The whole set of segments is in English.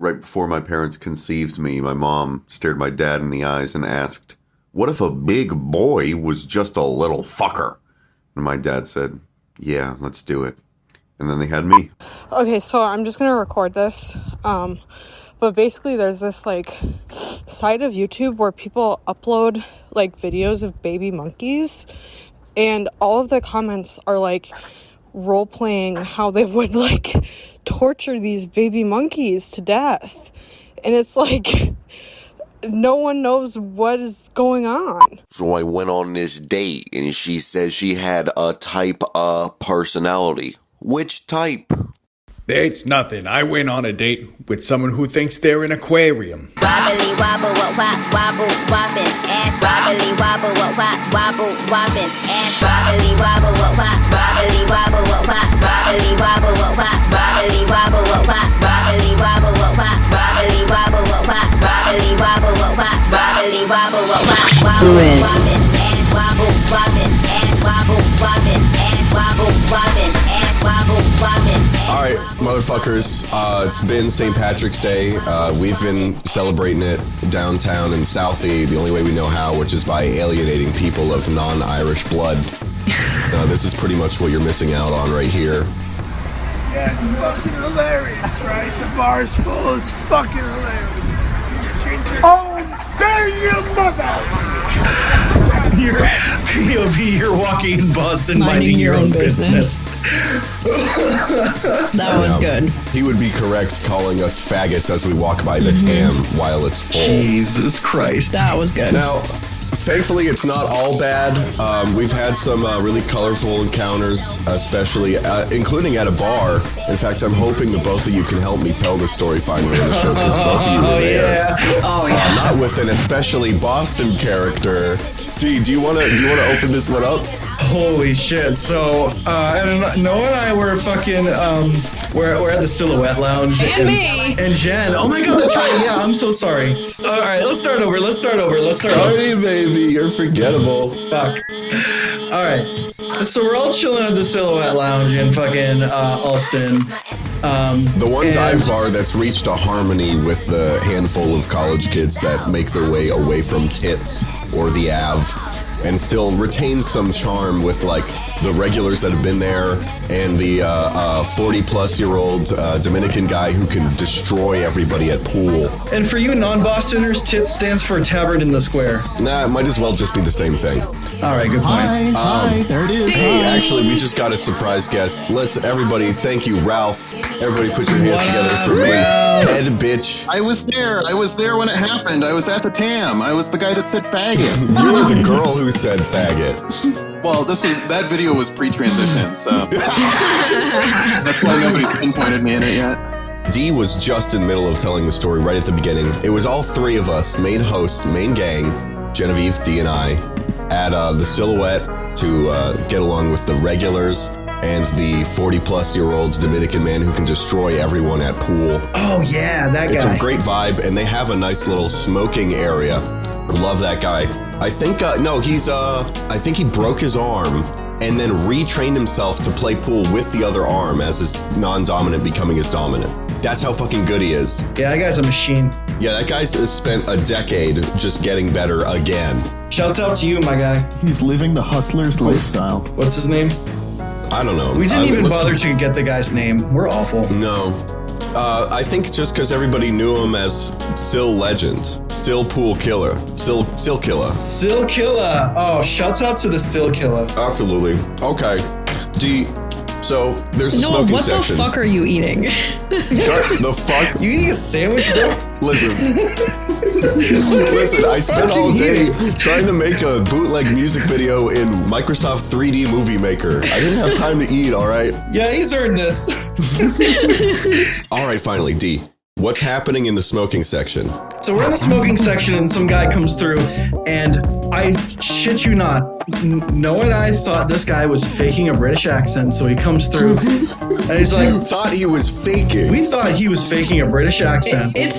Right before my parents conceived me, my mom stared my dad in the eyes and asked, "What if a big boy was just a little fucker?" And my dad said, "Yeah, let's do it." And then they had me. Okay, so I'm just gonna record this. But basically there's this like side of YouTube where people upload like videos of baby monkeys, and all of the comments are like role playing how they would like torture these baby monkeys to death. And it's like no one knows what is going on. So I went on this date and she said she had a type of personality. Which type? It's nothing. I went on a date with someone who thinks they're an aquarium. Wobbly wobble, wobble, wobbin', ass wobbly wobble, wobble, wobbin', ass wobbly wobble, wobbly wobble, wobbly wobble, wobbly wobble, wobbly wobble, wobbly wobble, wobbly wobble, wobbly wobble, wobbin', ass wobble, wobbin', ass wobble, wobbin', ass wobble, wobbin', ass wobble, wobbin'. All right, motherfuckers, it's been St. Patrick's Day. We've been celebrating it downtown in Southie the only way we know how, which is by alienating people of non-Irish blood. This is pretty much what you're missing out on right here. Yeah, it's fucking hilarious, right? The bar's full, it's fucking hilarious. Oh, there your mother! You're POV, you're walking in Boston minding your own business. That was good. He would be correct calling us faggots as we walk by the TAM while it's full. Jesus Christ. That was good. Now, thankfully, it's not all bad. We've had some really colorful encounters, especially, including at a bar. In fact, I'm hoping that both of you can help me tell the story finally on the show, because both of you were there. Oh, yeah. Not with an especially Boston character. D, do you want to open this one up? Holy shit. So, I don't know, Noah and I were fucking, we're at the Silhouette Lounge. And me. And Jen. Oh my god, that's right. Yeah, I'm so sorry. Alright, let's start over. Sorry, baby, you're forgettable. Fuck. Alright. So we're all chilling at the Silhouette Lounge in fucking, Alston. The one dive bar that's reached a harmony with the handful of college kids that make their way away from Tits or the Ave and still retain some charm with like the regulars that have been there and the 40-plus-year-old Dominican guy who can destroy everybody at pool. And for you non-Bostoners, TITS stands for Tavern in the Square. Nah, it might as well just be the same thing. All right, good point. Hi, there it is. Hey, actually, we just got a surprise guest. Everybody, thank you, Ralph. Everybody put your hands together for me. Head bitch. I was there when it happened. I was at the TAM. I was the guy that said faggot. You were the girl who said faggot. Well, that video was pre-transition, so that's why nobody's pinpointed me in it yet. D was just in the middle of telling the story right at the beginning. It was all three of us, main hosts, main gang, Genevieve, D, and I, at the Silhouette to get along with the regulars and the 40-plus-year-old Dominican man who can destroy everyone at pool. Oh, yeah, that guy. It's a great vibe, and they have a nice little smoking area. Love that guy. I think, I think he broke his arm and then retrained himself to play pool with the other arm as his non-dominant becoming his dominant. That's how fucking good he is. Yeah, that guy's a machine. Yeah, that guy's spent a decade just getting better again. Shouts out to you, my guy. He's living the hustler's lifestyle. What's his name? I don't know. We didn't even bother to get the guy's name. We're awful. No. I think just because everybody knew him as Sil Legend, Sil Pool Killer, Sil Killer. Sil Killer. Oh, shouts out to the Sil Killer. Absolutely. Okay. So there's a smoking what section. The fuck are you eating? Shut the fuck. You eating a sandwich, bro? Listen, I spent all day trying to make a bootleg music video in Microsoft 3D Movie Maker. I didn't have time to eat, all right? Yeah, he's earned this. All right, finally, D. What's happening in the smoking section? So we're in the smoking section and some guy comes through and I shit you not, Noah and I thought this guy was faking a British accent. So he comes through and he's like, thought he was faking. We thought he was faking a British accent. It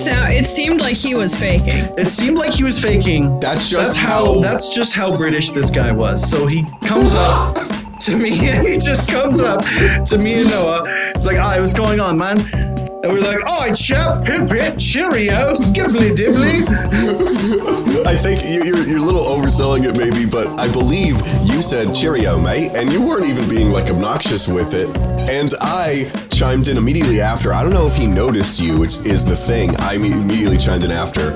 seemed like he was faking. It seemed like he was faking. That's just how British this guy was. So he comes up to me and he just comes up to me and Noah. He's like, "Hi, what's going on, man?" And we're like, oh, chap, pip, cheerio, skibbly dibbly. I think you're a little overselling it maybe, but I believe you said cheerio, mate, and you weren't even being like obnoxious with it. And I chimed in immediately after. I don't know if he noticed you, which is the thing. I immediately chimed in after.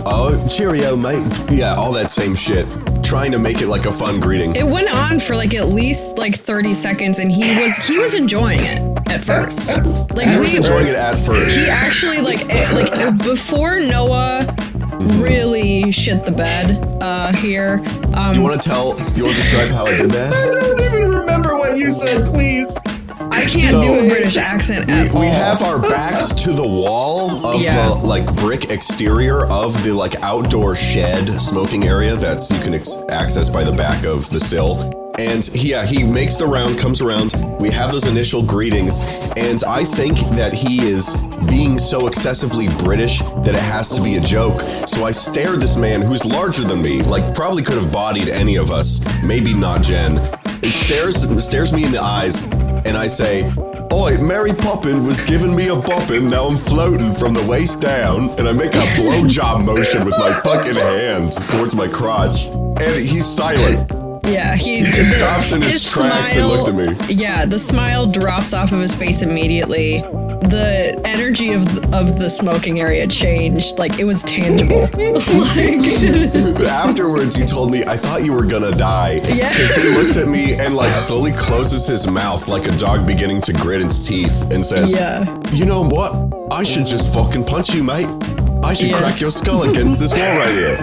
Oh, cheerio, mate. Yeah, all that same shit. Trying to make it like a fun greeting. It went on for like at least like 30 seconds, and he was enjoying it at first. Like he was enjoying it at first. He actually like before Noah really shit the bed here. You want to describe how I did that? I don't even remember what you said, please. I can't do a British accent at all. We have our backs to the wall of the like brick exterior of the like outdoor shed smoking area that you can access by the back of the sill. And he makes the round, comes around. We have those initial greetings, and I think that he is being so excessively British that it has to be a joke. So I stared this man who's larger than me, like probably could have bodied any of us, maybe not Jen. He stares me in the eyes, and I say, "Oi, Mary Poppin was giving me a boppin', now I'm floating from the waist down," and I make a blowjob motion with my fucking hand towards my crotch, and he's silent. Yeah, he just stops in his tracks and looks at me. Yeah, the smile drops off of his face immediately. The energy of the smoking area changed. Like, it was tangible. Afterwards, he told me, "I thought you were gonna die." Yeah. Because he looks at me and like slowly closes his mouth like a dog beginning to grit its teeth and says, "You know what? I should just fucking punch you, mate. I should crack your skull against this wall right here."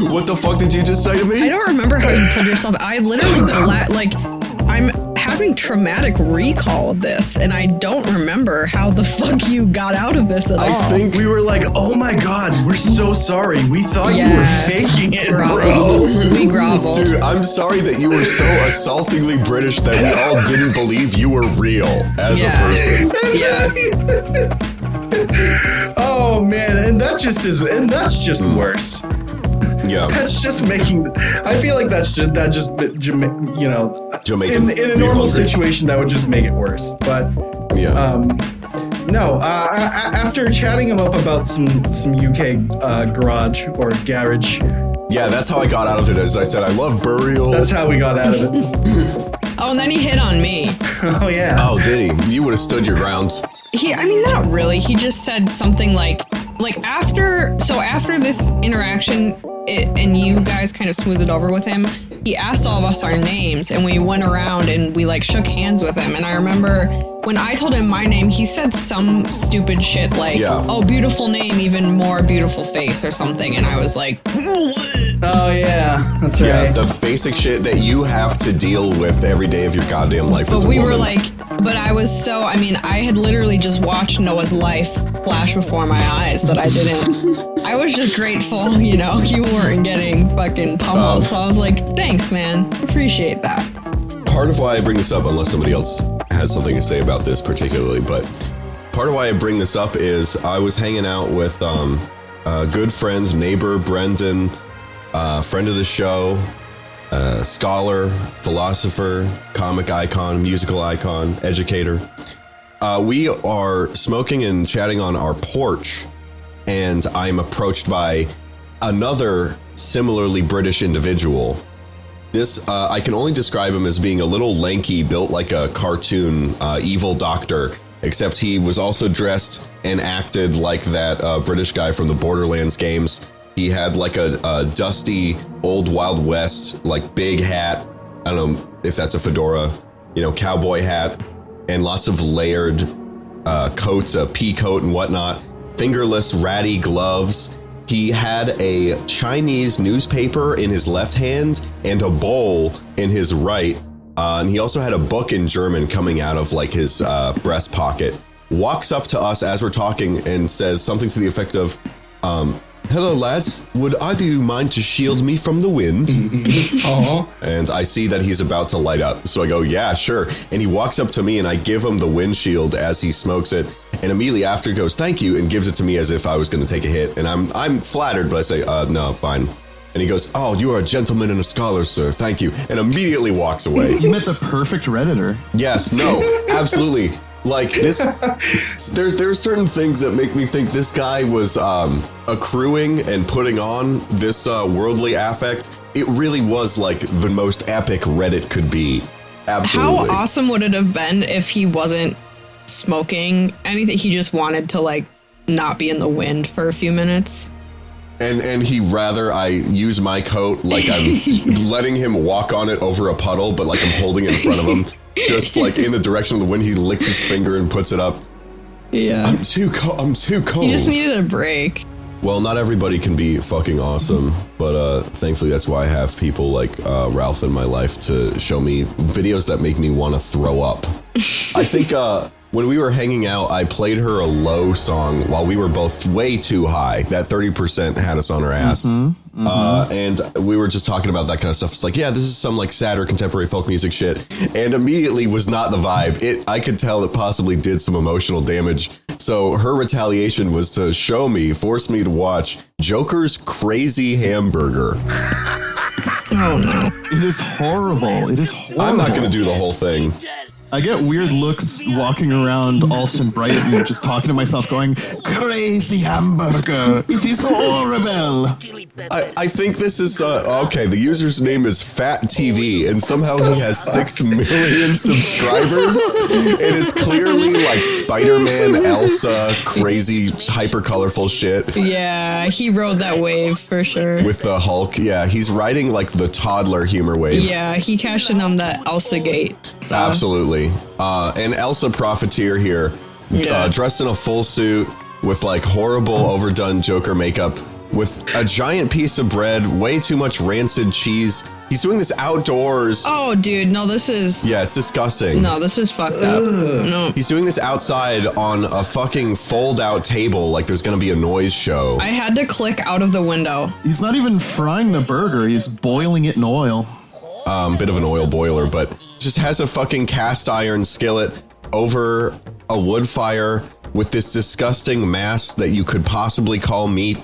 What the fuck did you just say to me? I don't remember how you killed yourself. I literally, I'm having traumatic recall of this, and I don't remember how the fuck you got out of this at all. I think we were like, oh my god, we're so sorry. We thought you were faking it, bro. We groveled. Dude, I'm sorry that you were so assaultingly British that we all didn't believe you were real as a person. Oh man, and that's just worse. Yeah, that's just making. I feel like that just you know, Jamaican in a normal situation that would just make it worse. But no. After chatting him up about some UK garage or garage. Yeah, that's how I got out of it. As I said, I love burial. That's how we got out of it. Oh, and then he hit on me. Oh yeah. Oh, did he? You would have stood your ground. I mean, not really. He just said something like after this interaction, and you guys kind of smoothed it over with him, he asked all of us our names, and we went around and we like shook hands with him. And I remember when I told him my name, he said some stupid shit like, "Oh, beautiful name, even more beautiful face," or something. And I was like, "Oh yeah, that's right." Yeah, the basic shit that you have to deal with every day of your goddamn life. But we were like, but I was so, I mean, I had literally just watched Noah's life flash before my eyes that I didn't. I was just grateful, you know, you weren't getting fucking pummeled. So I was like, thanks, man. Appreciate that. Part of why I bring this up, unless somebody else has something to say about this particularly, but part of why I bring this up is I was hanging out with good friends, neighbor Brendan, friend of the show, scholar, philosopher, comic icon, musical icon, educator. We are smoking and chatting on our porch, and I'm approached by another similarly British individual. This, I can only describe him as being a little lanky, built like a cartoon evil doctor, except he was also dressed and acted like that British guy from the Borderlands games. He had like a dusty old Wild West, like big hat. I don't know if that's a fedora, you know, cowboy hat, and lots of layered coats, a pea coat and whatnot, fingerless ratty gloves. He had a Chinese newspaper in his left hand and a bowl in his right. And he also had a book in German coming out of like his breast pocket. Walks up to us as we're talking and says something to the effect of, "Hello, lads. Would either of you mind to shield me from the wind?" And I see that he's about to light up. So I go, "Yeah, sure." And he walks up to me and I give him the windshield as he smokes it. And immediately after goes, "Thank you," and gives it to me as if I was going to take a hit. And I'm flattered, but I say, "No, fine." And he goes, "Oh, you are a gentleman and a scholar, sir. Thank you." And immediately walks away. You met the perfect Redditor. Yes, no, absolutely. Like this, there's certain things that make me think this guy was accruing and putting on this worldly affect. It really was like the most epic Reddit could be. Absolutely. How awesome would it have been if he wasn't smoking anything? He just wanted to like not be in the wind for a few minutes. And he rather I use my coat like I'm letting him walk on it over a puddle, but like I'm holding it in front of him. Just like in the direction of the wind, he licks his finger and puts it up. Yeah. I'm too cold. He just needed a break. Well, not everybody can be fucking awesome, but thankfully that's why I have people like Ralph in my life to show me videos that make me want to throw up. I think when we were hanging out, I played her a low song while we were both way too high. That 30% had us on our ass. And we were just talking about that kind of stuff. It's like, yeah, this is some like sadder contemporary folk music shit. And immediately was not the vibe. I could tell it possibly did some emotional damage. So her retaliation was to force me to watch Joker's Crazy Hamburger. Oh no. It is horrible. It is horrible. I'm not going to do the whole thing. I get weird looks walking around Alston Brighton, just talking to myself going, crazy hamburger. It is horrible. I think this is, okay, the user's name is Fat TV, and somehow he has 6 million subscribers, and is clearly like Spider-Man, Elsa, crazy, hyper-colorful shit. Yeah, he rode that wave for sure. With the Hulk, yeah, he's riding like the toddler humor wave. Yeah, he cashed in on that Elsa gate. So. Absolutely. And Elsa Profiteer here, dressed in a full suit with like horrible overdone Joker makeup, with a giant piece of bread, way too much rancid cheese. He's doing this outdoors. Oh, dude, no, this is... Yeah, it's disgusting. No, this is fucked up. No. He's doing this outside on a fucking fold-out table like there's gonna be a noise show. I had to click out of the window. He's not even frying the burger. He's boiling it in oil. Bit of an oil boiler, but just has a fucking cast iron skillet over a wood fire with this disgusting mass that you could possibly call meat.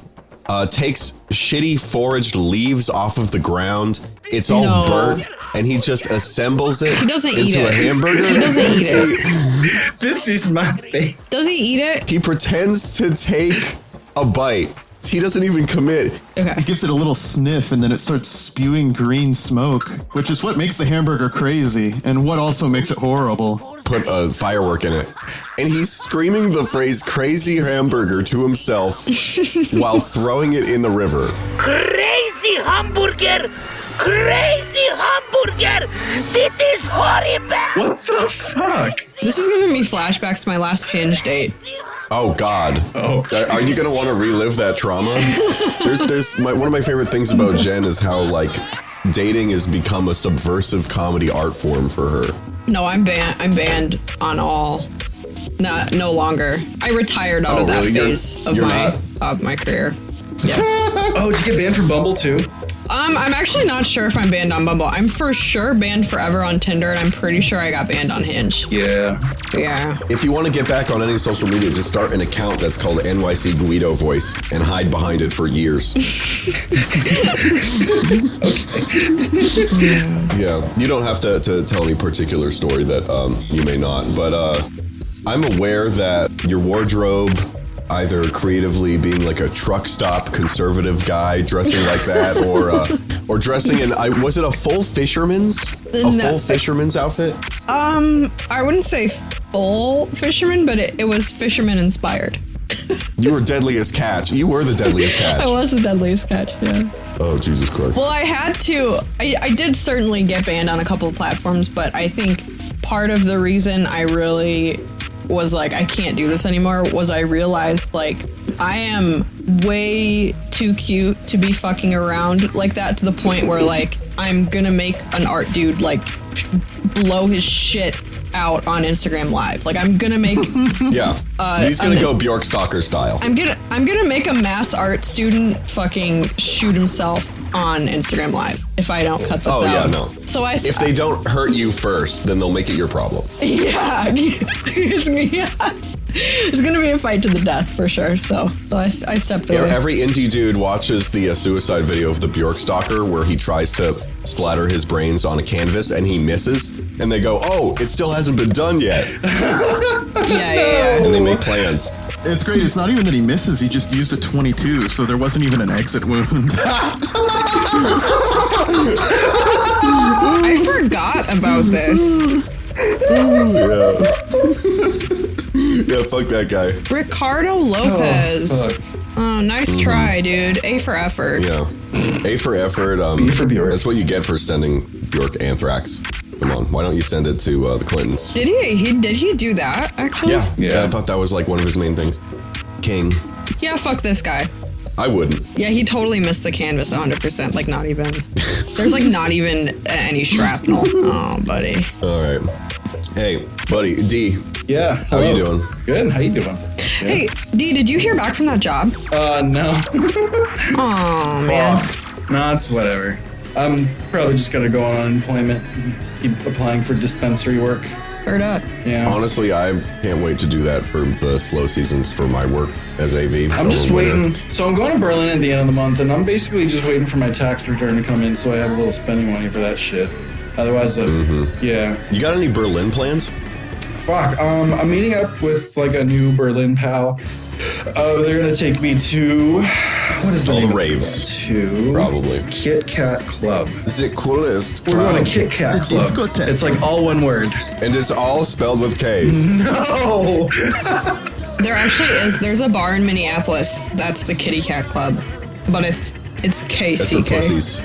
Takes shitty foraged leaves off of the ground. It's all burnt, and he just assembles it into a hamburger. He doesn't eat it. This is my face. Does he eat it? He pretends to take a bite. He doesn't even commit. Okay. He gives it a little sniff, and then it starts spewing green smoke, which is what makes the hamburger crazy, and what also makes it horrible. Put a firework in it. And he's screaming the phrase crazy hamburger to himself while throwing it in the river. Crazy hamburger! Crazy hamburger! This is horrible! What the fuck? This is giving me flashbacks to my last Hinge date. Oh God! Oh, are you gonna want to relive that trauma? One of my favorite things about Jen is how like dating has become a subversive comedy art form for her. No, I'm banned on all. No longer. I retired out of that phase of my career. Yeah. Oh, did you get banned from Bumble too? I'm actually not sure if I'm banned on Bumble. I'm for sure banned forever on Tinder, and I'm pretty sure I got banned on Hinge. Yeah. Yeah. If you want to get back on any social media, just start an account that's called NYC Guido Voice and hide behind it for years. Okay. Yeah. You don't have to tell any particular story that you may not, but I'm aware that your wardrobe, either creatively being like a truck stop conservative guy dressing like that, or dressing in, was it a full fisherman's outfit? I wouldn't say full fisherman, but it was fisherman inspired. You were deadliest catch. You were the deadliest catch. I was the deadliest catch, yeah. Oh, Jesus Christ. Well, I had to. I did certainly get banned on a couple of platforms, but I think part of the reason I really was like, I can't do this anymore, was I realized, like, I am way too cute to be fucking around like that, to the point where, like, I'm gonna make an art dude, like, blow his shit out on Instagram Live. Like, I'm gonna make... Yeah. He's gonna go Bjorkstalker style. I'm gonna make a mass art student fucking shoot himself on Instagram Live if I don't cut this out. Oh, yeah, no. So if they don't hurt you first, then they'll make it your problem. Yeah. It's gonna be a fight to the death for sure. So I stepped away. Every indie dude watches the suicide video of the Bjork stalker where he tries to splatter his brains on a canvas and he misses, and they go, "Oh, it still hasn't been done yet." Yeah. And they make plans. It's great. It's not even that he misses. He just used a 22, so there wasn't even an exit wound. I forgot about this. Yeah, fuck that guy. Ricardo Lopez. Oh, nice try, dude. A for effort. Yeah. A for effort. B for Bjork. That's what you get for sending Bjork anthrax. Come on, why don't you send it to the Clintons? Did he do that, actually? Yeah, I thought that was like one of his main things. King. Yeah, fuck this guy. I wouldn't. Yeah, he totally missed the canvas 100%. Like, not even. There's like not even any shrapnel. Oh, buddy. All right. Hey, buddy, D. Yeah. How you doing? Good. How you doing? Yeah. Hey, D, did you hear back from that job? No. Oh, man. No, it's whatever. I'm probably just gonna go on unemployment and keep applying for dispensary work. Heard up. Yeah. Honestly, I can't wait to do that for the slow seasons for my work as AV. I'm just waiting. So I'm going to Berlin at the end of the month, and I'm basically just waiting for my tax return to come in so I have a little spending money for that shit. Otherwise, yeah. You got any Berlin plans? Fuck. I'm meeting up with like a new Berlin pal. They're gonna take me to what is the all name the raves? To Probably Kit Kat Club. The coolest We're going to Kit Kat Club. Discotheque. It's like all one word, and it's all spelled with K's. No. There actually is. There's a bar in Minneapolis that's the Kitty Cat Club, but it's That's for KCK. pussies.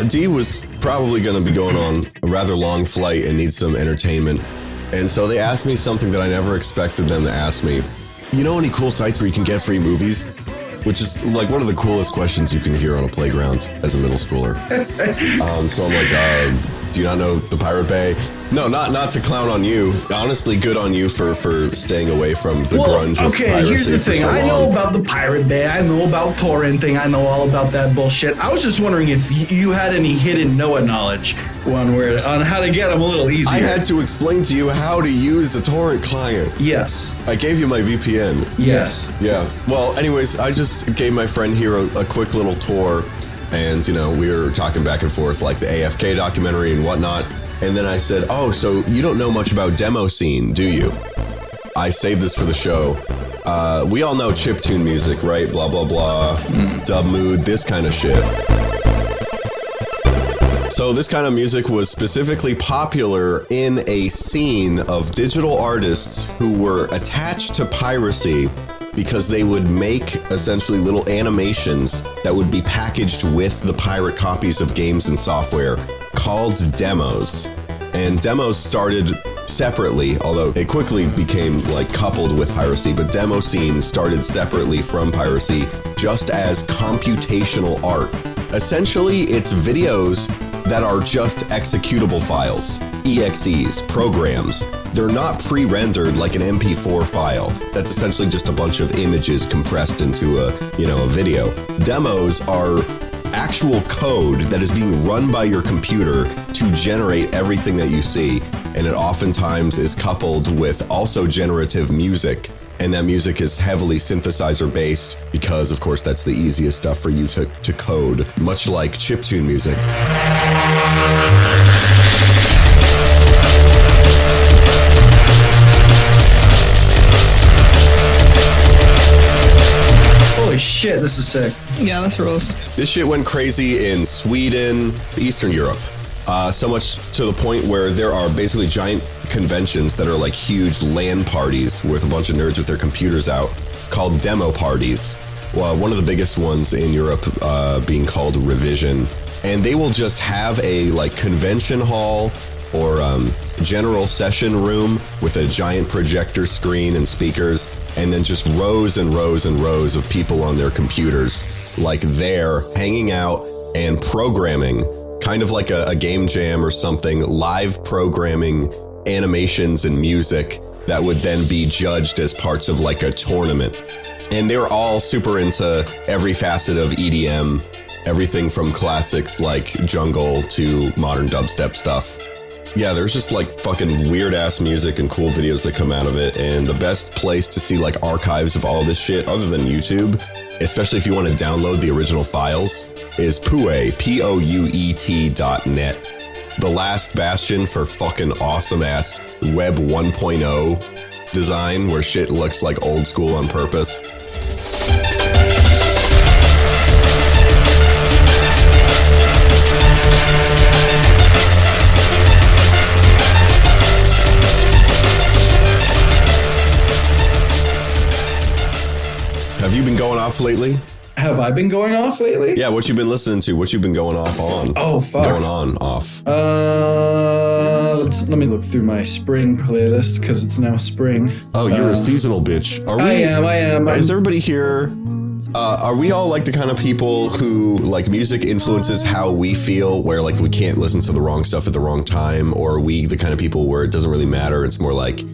D was probably going to be going on a rather long flight and need some entertainment. And so they asked me something that I never expected them to ask me. You know any cool sites where you can get free movies? Which is like one of the coolest questions you can hear on a playground as a middle schooler. So I'm like, do you not know the Pirate Bay? No, not to clown on you. Honestly, good on you for staying away from the grunge of okay, piracy here's the for thing. so I know long. about the Pirate Bay. I know about torrenting. I know all about that bullshit. I was just wondering if you had any hidden Noah knowledge, one word, on how to get them a little easier. I had to explain to you how to use a torrent client. Yes. I gave you my VPN. Yes. Yeah. Well, anyways, I just gave my friend here a quick little tour, and we were talking back and forth like the AFK documentary and whatnot. And then I said, "Oh, so you don't know much about demo scene, do you?" I saved this for the show. We all know chiptune music, right? Blah blah blah. Dubmood, this kind of shit. So this kind of music was specifically popular in a scene of digital artists who were attached to piracy because they would make essentially little animations that would be packaged with the pirate copies of games and software called demos. And demos started separately, although it quickly became like coupled with piracy, but demo scene started separately from piracy just as computational art. Essentially, it's videos that are just executable files, EXEs, programs. They're not pre-rendered like an MP4 file. That's essentially just a bunch of images compressed into a video. Demos are actual code that is being run by your computer to generate everything that you see, and it oftentimes is coupled with also generative music, and that music is heavily synthesizer based because of course that's the easiest stuff for you to code, much like chiptune music. Holy shit, this is sick. Yeah, this rules. This shit went crazy in Sweden, Eastern Europe. So much to the point where there are basically giant conventions that are like huge LAN parties with a bunch of nerds with their computers out called demo parties. Well, one of the biggest ones in Europe being called Revision. And they will just have a like convention hall or general session room with a giant projector screen and speakers, and then just rows and rows and rows of people on their computers, like there hanging out and programming, kind of like a game jam or something, live programming animations and music that would then be judged as parts of like a tournament. And they were all super into every facet of EDM, everything from classics like jungle to modern dubstep stuff. Yeah, there's just like fucking weird ass music and cool videos that come out of it. And the best place to see like archives of all this shit, other than YouTube, especially if you want to download the original files, is Pouet, POUET.net. The last bastion for fucking awesome ass Web 1.0 design where shit looks like old school on purpose. Have you been going off lately? Have I been going off lately? Yeah, what you been listening to? What you been going off on? Oh, fuck. Going on, off. Let me look through my spring playlist, because it's now spring. Oh, you're a seasonal bitch. Are we? I am. Is everybody here? Are we all like the kind of people who like music influences how we feel, where like we can't listen to the wrong stuff at the wrong time? Or are we the kind of people where it doesn't really matter? It's more like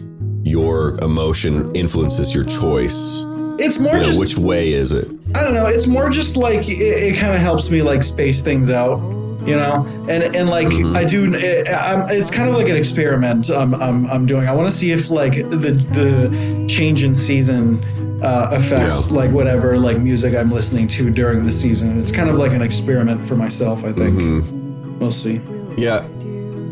your emotion influences your choice. It's more just which way is it? I don't know. It's more just like it kind of helps me like space things out, you know. And like I do. It's kind of like an experiment I'm doing. I want to see if like the change in season affects like whatever like music I'm listening to during the season. It's kind of like an experiment for myself. I think we'll see. Yeah.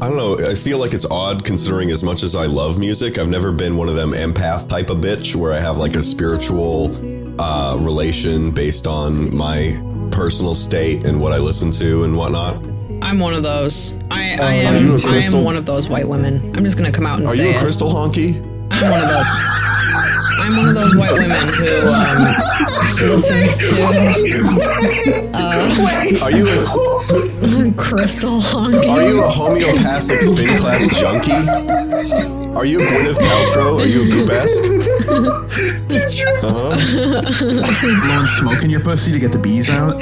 I don't know, I feel like it's odd considering as much as I love music, I've never been one of them empath type of bitch where I have like a spiritual relation based on my personal state and what I listen to and whatnot. I'm one of those. I am one of those white women. I'm just gonna come out and say it. Are you a crystal honky? I'm one of those. I'm one of those white women who listens to. Are you a crystal honky? Are you a homeopathic spin class junkie? Are you a Gwyneth Paltrow? Are you a Goobesque? Did you? Blowing smoke in your pussy to get the bees out?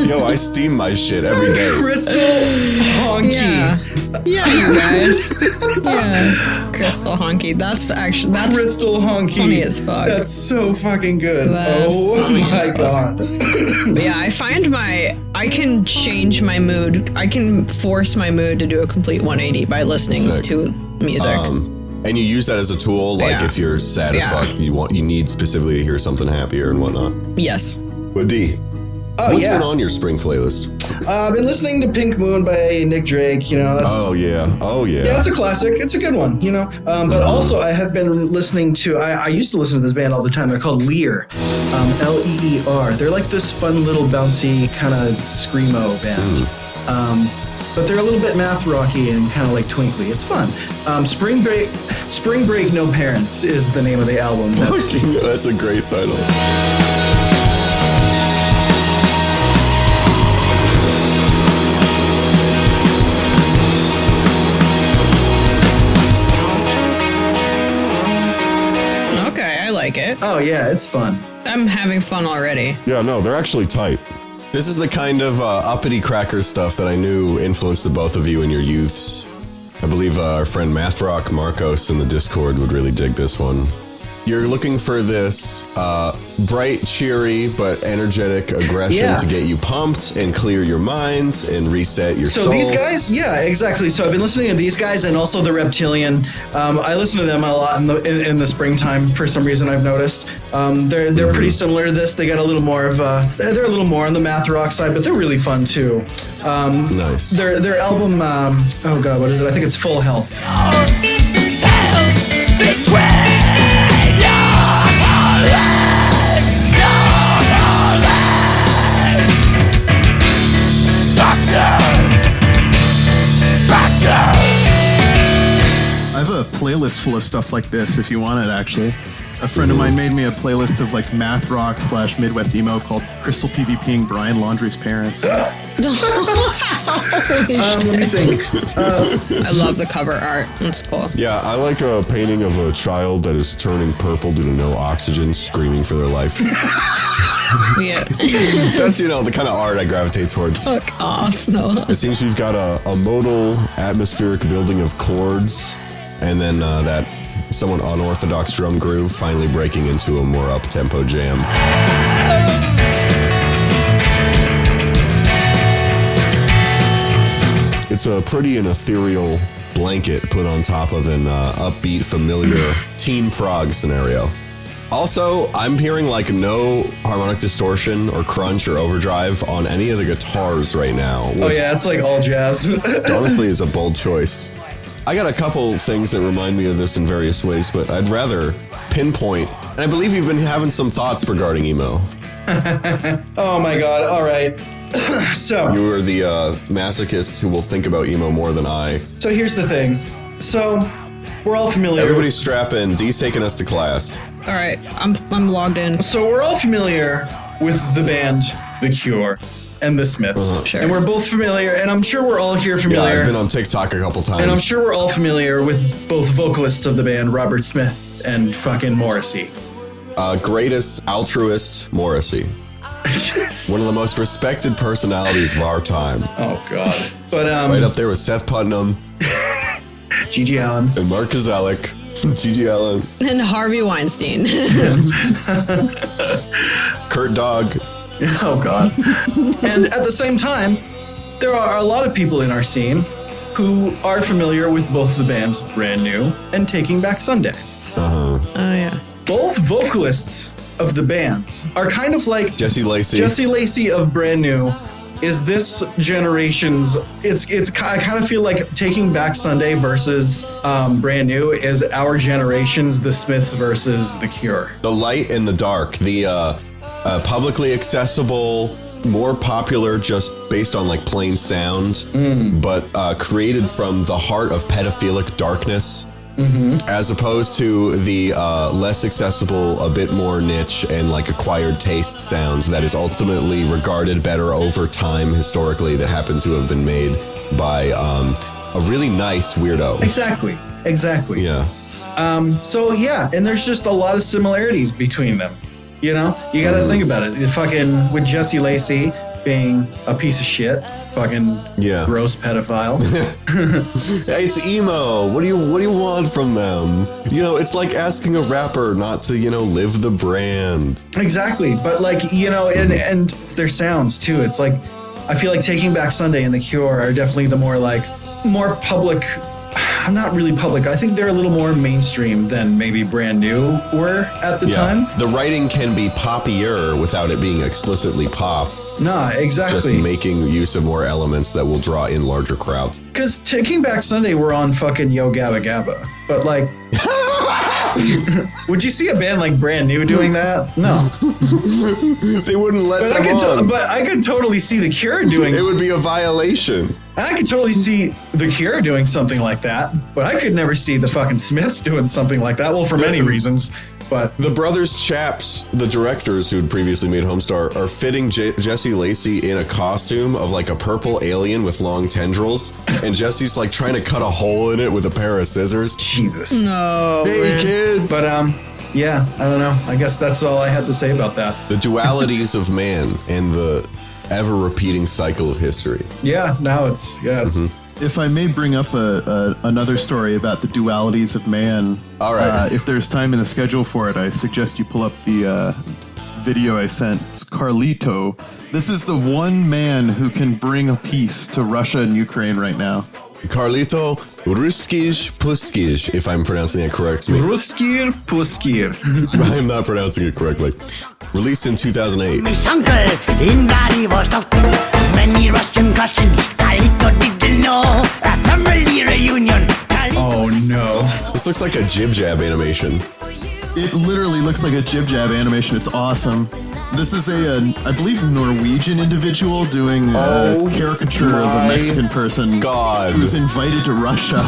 Yo, I steam my shit every day. Crystal honky. Yeah, you guys. Yeah, crystal honky. That's crystal honky. Funny as fuck. That's so fucking good. That's my god. But yeah, I find I can change my mood. I can force my mood to do a complete 180 by listening to music. And you use that as a tool, like if you're sad as fuck, you need specifically to hear something happier and whatnot. Yes. But D, what's been on your spring playlist? I've been listening to Pink Moon by Nick Drake. You know, that's yeah, it's a classic. It's a good one. You know, but also I have been listening to. I used to listen to this band all the time. They're called Leer, Leer. They're like this fun little bouncy kind of screamo band. But they're a little bit math rocky and kind of like twinkly. It's fun. Spring Break, No Parents is the name of the album. That's a great title. Okay, I like it. Oh yeah, it's fun. I'm having fun already. Yeah, no, they're actually tight. This is the kind of uppity cracker stuff that I knew influenced the both of you in your youths. I believe our friend Mathrock Marcos in the Discord would really dig this one. You're looking for this bright, cheery, but energetic aggression to get you pumped and clear your mind and reset your soul. So these guys, yeah, exactly. So I've been listening to these guys and also the Reptilian. I listen to them a lot in the springtime for some reason. I've noticed they're pretty similar to this. They got a little more of they're a little more on the math rock side, but they're really fun too. Nice. Their album, oh god, what is it? I think it's Full Health. I have a playlist full of stuff like this if you want it, actually. A friend of mine made me a playlist of like math rock / Midwest emo called Crystal PvPing Brian Laundrie's Parents. Let me think. I love the cover art. It's cool. Yeah, I like a painting of a child that is turning purple due to no oxygen, screaming for their life. Yeah. That's, the kind of art I gravitate towards. Fuck off. No. It seems we've got a modal atmospheric building of chords, and then that somewhat unorthodox drum groove finally breaking into a more up-tempo jam. It's a pretty and ethereal blanket put on top of an upbeat, familiar teen prog scenario. Also, I'm hearing like no harmonic distortion or crunch or overdrive on any of the guitars right now. Oh yeah, it's like all jazz. Honestly is a bold choice. I got a couple things that remind me of this in various ways, but I'd rather pinpoint. And I believe you've been having some thoughts regarding emo. Oh my god, all right. So you are the masochist who will think about emo more than I. So here's the thing. So we're all familiar. Everybody strap in. D's taking us to class. All right, I'm logged in. So we're all familiar with the band The Cure and the Smiths. Sure. And we're both familiar, and I'm sure we're all here familiar. Yeah, I've been on TikTok a couple times. And I'm sure we're all familiar with both vocalists of the band, Robert Smith and fucking Morrissey. Greatest altruist Morrissey. One of the most respected personalities of our time. Oh, God. But right up there with Seth Putnam. Gigi Allen. And Mark Kozelek. Gigi Allen. And Harvey Weinstein. Kurt Dog. Oh, God. And at the same time, there are a lot of people in our scene who are familiar with both the bands Brand New and Taking Back Sunday. Oh, yeah. Both vocalists of the bands are kind of like Jesse Lacey. Jesse Lacey of Brand New is this generation's. I kind of feel like Taking Back Sunday versus Brand New is our generation's The Smiths versus The Cure. The light and the dark. The publicly accessible, more popular just based on like plain sound, but created from the heart of pedophilic darkness. Mm-hmm. As opposed to the less accessible, a bit more niche and like acquired taste sounds that is ultimately regarded better over time historically that happen to have been made by a really nice weirdo. Exactly. Yeah. So yeah, and there's just a lot of similarities between them. You know, you got to think about it. Fucking with Jesse Lacey being a piece of shit, fucking gross pedophile. It's emo. What do you want from them? You know, it's like asking a rapper not to, live the brand. Exactly, but like, and it's their sounds too. It's like I feel like Taking Back Sunday and The Cure are definitely the more public. Not really public. I think they're a little more mainstream than maybe Brand New were at the time. The writing can be poppier without it being explicitly pop. Nah, exactly. Just making use of more elements that will draw in larger crowds. Because Taking Back Sunday were on fucking Yo Gabba Gabba. But like, would you see a band like Brand New doing that? No. They wouldn't let them on. But I could totally see The Cure doing it. It would be a violation. And I could totally see The Cure doing something like that. But I could never see the fucking Smiths doing something like that. Well, for many reasons. But the brothers Chaps, the directors who'd previously made Homestar, are fitting Jesse Lacey in a costume of like a purple alien with long tendrils, and Jesse's like trying to cut a hole in it with a pair of scissors. Jesus. No. Hey, kids. But yeah, I don't know. I guess that's all I had to say about that. The dualities of man and the ever-repeating cycle of history. Yeah. Now it's. If I may bring up another story about the dualities of man. All right. If there's time in the schedule for it, I suggest you pull up the video I sent. It's Carlito. This is the one man who can bring a peace to Russia and Ukraine right now. Carlito Russkij Pusskij, if I'm pronouncing it correctly. Russkij Pusskij. I'm not pronouncing it correctly. Released in 2008. Oh no. This looks like a jib jab animation. It literally looks like a jib jab animation. It's awesome. This is I believe, Norwegian individual doing a caricature of a Mexican person who's invited to Russia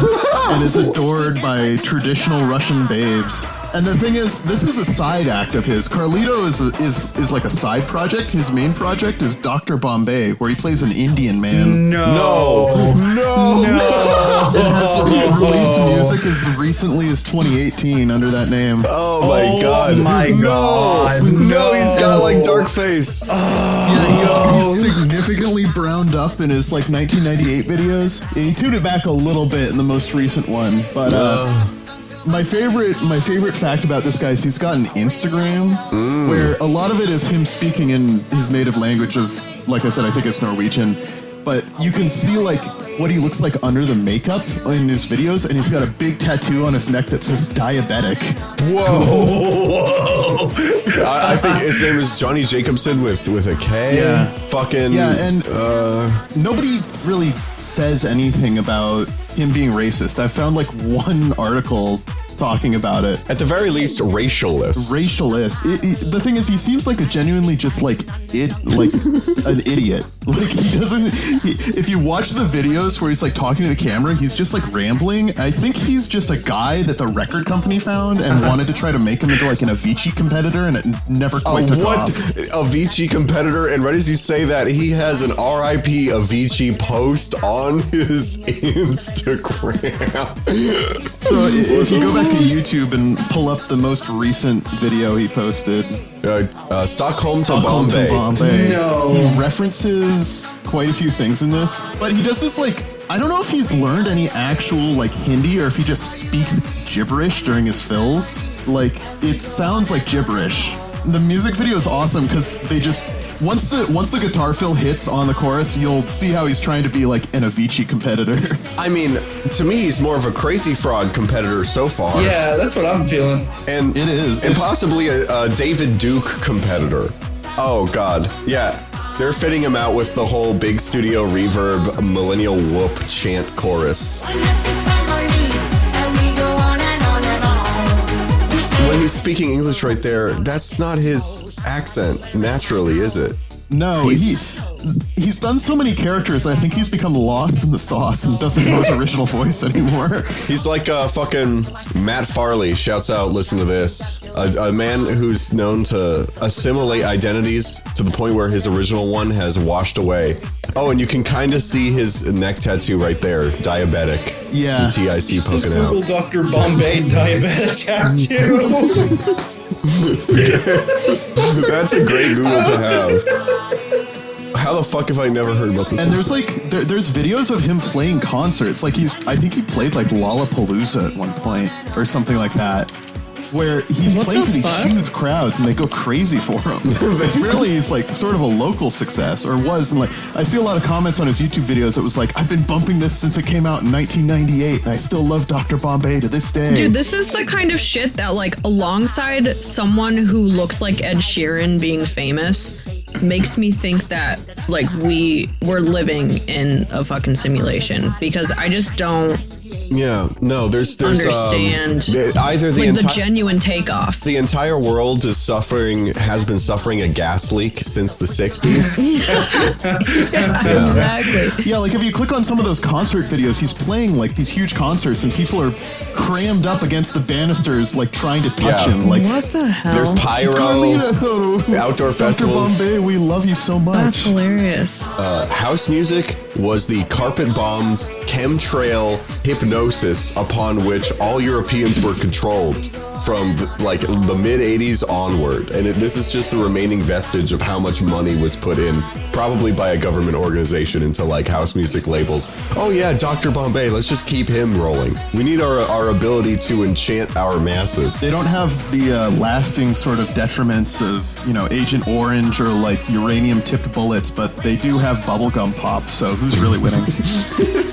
and is adored by traditional Russian babes. And the thing is, this is a side act of his. Carlito is like a side project. His main project is Dr. Bombay, where he plays an Indian man. No. It has released music as recently as 2018 under that name. Oh my god. My god. No, he's got like dark face. He's significantly browned up in his like 1998 videos. He tuned it back a little bit in the most recent one, but my favorite fact about this guy is he's got an Instagram where a lot of it is him speaking in his native language of, like I said, I think it's Norwegian. but you can see like what he looks like under the makeup in his videos, and he's got a big tattoo on his neck that says diabetic. Whoa! I think his name is Johnny Jacobson with a K. Yeah. Fucking. Yeah, and nobody really says anything about him being racist. I found like one article talking about it. At the very least, racialist. The thing is, he seems like a genuinely just like an idiot. Like he doesn't. If you watch the videos where he's like talking to the camera, he's just like rambling. I think he's just a guy that the record company found and wanted to try to make him into like an Avicii competitor, and it never quite took off. Avicii competitor? And right as you say that, he has an RIP Avicii post on his Instagram. So if you go back to YouTube and pull up the most recent video he posted, Stockholm to Bombay. No. He references quite a few things in this, but he does this like, I don't know if he's learned any actual like Hindi or if he just speaks gibberish during his fills. Like, it sounds like gibberish. The music video is awesome because they just, once the guitar fill hits on the chorus, you'll see how he's trying to be like an Avicii competitor. I mean, to me, he's more of a Crazy Frog competitor so far. Yeah, that's what I'm feeling. And it is. And possibly a David Duke competitor. Oh, God. Yeah. They're fitting him out with the whole big studio reverb, millennial whoop chant chorus. When he's speaking English right there, that's not his accent naturally, is it? No, he's done so many characters, I think he's become lost in the sauce and doesn't know his original voice anymore. He's like fucking Matt Farley, shouts out, listen to this. A man who's known to assimilate identities to the point where his original one has washed away. Oh, and you can kind of see his neck tattoo right there, diabetic. Yeah. It's the TIC poking out. Google Dr. Bombay diabetic tattoo. That's a great Google to have. How the fuck have I never heard about this? And there's like there's videos of him playing concerts. Like I think he played like Lollapalooza at one point or something like that, where he's playing for these huge crowds and they go crazy for him. Apparently he's like sort of a local success, or was, and like I see a lot of comments on his YouTube videos that was like, I've been bumping this since it came out in 1998 and I still love Dr. Bombay to this day. Dude, this is the kind of shit that like alongside someone who looks like Ed Sheeran being famous makes me think that like we're living in a fucking simulation, because I just don't there's understand either the genuine takeoff. The entire world has been suffering a gas leak since the 60s. Yeah, exactly. Yeah, like if you click on some of those concert videos, he's playing like these huge concerts and people are crammed up against the banisters like trying to touch him. Like, what the hell? There's pyro, Carlito, outdoor festivals. Dr. Bombay, we love you so much. That's hilarious. House music was the carpet-bombed chemtrail hypnosis upon which all Europeans were controlled from the mid-'80s onward. And this is just the remaining vestige of how much money was put in, probably by a government organization, into like house music labels. Oh yeah, Dr. Bombay, let's just keep him rolling. We need our ability to enchant our masses. They don't have the lasting sort of detriments of, Agent Orange or like uranium-tipped bullets, but they do have bubblegum pop, so who's really winning?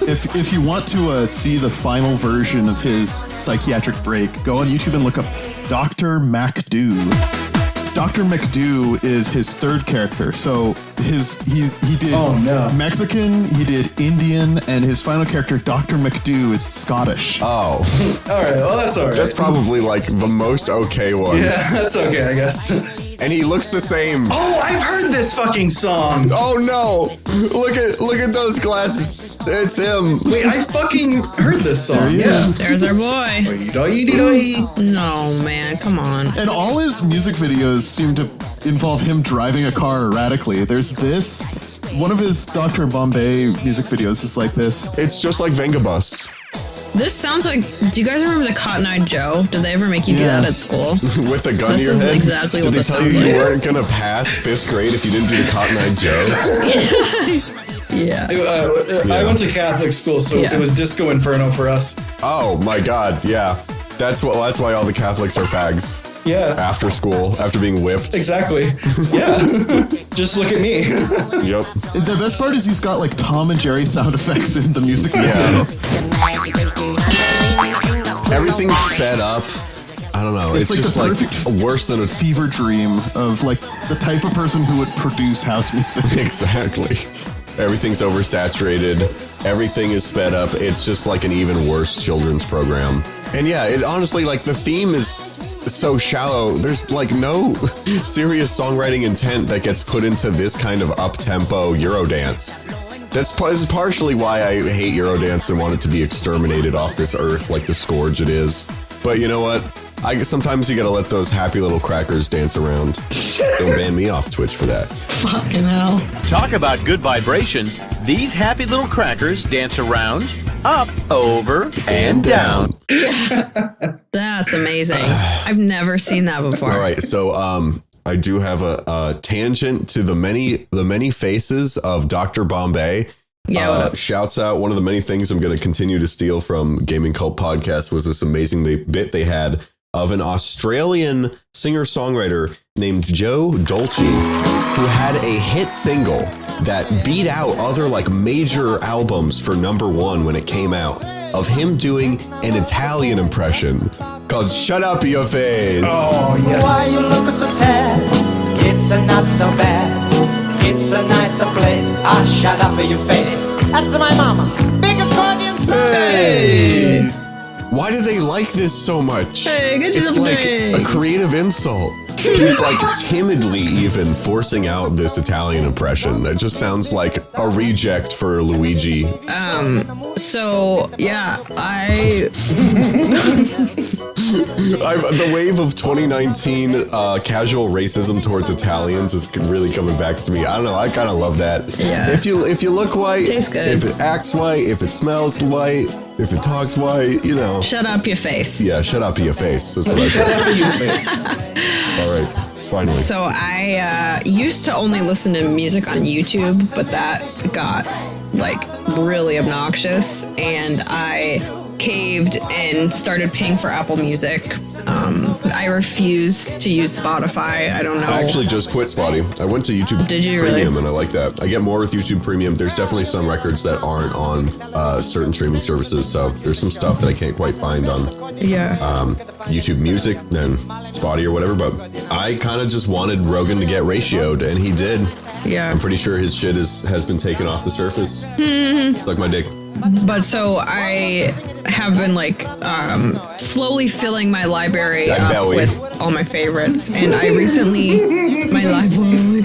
If you want to see the final version of his psychiatric break, go on YouTube and look up Dr. MacDo. Dr. MacDo is his third character. So he did Mexican, he did Indian, and his final character, Dr. MacDo, is Scottish. Oh. All right, well, that's all right. That's probably like the most okay one. Yeah, that's okay, I guess. And he looks the same. Oh, I've heard this fucking song. Oh no! Look at those glasses. It's him. Wait, I fucking heard this song. Yeah. There's our boy. No, man, come on. And all his music videos seem to involve him driving a car erratically. There's this. One of his Dr. Bombay music videos is like this. It's just like Vengabus. This sounds like, do you guys remember the Cotton Eye Joe? Did they ever make you do that at school? With a gun to your head? This is exactly what this sounds like. Did they tell you weren't going to pass 5th grade if you didn't do the Cotton Eye Joe? Yeah. I went to Catholic school, so it was Disco Inferno for us. Oh my God, yeah. That's why all the Catholics are fags. Yeah. After school, after being whipped. Exactly. Yeah. Just look at me. Yep. The best part is he's got like Tom and Jerry sound effects in the music video. Everything's sped up. I don't know. It's like just the like perfect worse than a fever dream of like the type of person who would produce house music. Exactly. Everything's oversaturated. Everything is sped up. It's just like an even worse children's program. And yeah, it honestly, like, the theme is so shallow. There's like no serious songwriting intent that gets put into this kind of up-tempo Eurodance. This is partially why I hate Eurodance and want it to be exterminated off this earth like the scourge it is. But you know what? Sometimes you gotta let those happy little crackers dance around. Don't ban me off Twitch for that. Fucking hell. Talk about good vibrations. These happy little crackers dance around, up, over, and down. That's amazing. I've never seen that before. All right, so I do have a tangent to the many faces of Dr. Bombay. Yeah, what up? Shouts out. One of the many things I'm going to continue to steal from Gaming Cult Podcast was this amazing bit they had of an Australian singer-songwriter named Joe Dolce, who had a hit single that beat out other like major albums for #1 when it came out, of him doing an Italian impression called "Shut Up Your Face." Oh yes. Why you look so sad? It's not so bad. It's a nicer place. Shut up your face. That's my mama. Big accordion. Hey. Why do they like this so much? Hey, good it's job, like hey. a creative insult. He's like timidly even forcing out this Italian impression that just sounds like a reject for Luigi. So yeah, the wave of 2019 casual racism towards Italians is really coming back to me. I don't know. I kind of love that. Yeah. If you look white, tastes good. If it acts white, if it smells white, if it talks white, you know. Shut up your face. Yeah, shut up your face. That's what I Shut up your face. All right, finally. So I used to only listen to music on YouTube, but that got like really obnoxious, and I caved and started paying for Apple Music. I refuse to use Spotify. I don't know. I actually just quit Spotify. I went to YouTube Did you Premium, really? and I like that. I get more with YouTube Premium. There's definitely some records that aren't on certain streaming services, so there's some stuff that I can't quite find on YouTube Music and Spotify or whatever, but I kind of just wanted Rogan to get ratioed, and he did. Yeah. I'm pretty sure his shit has been taken off the surface. Like my dick. But so I have been like slowly filling my library up with all my favorites, and I recently my library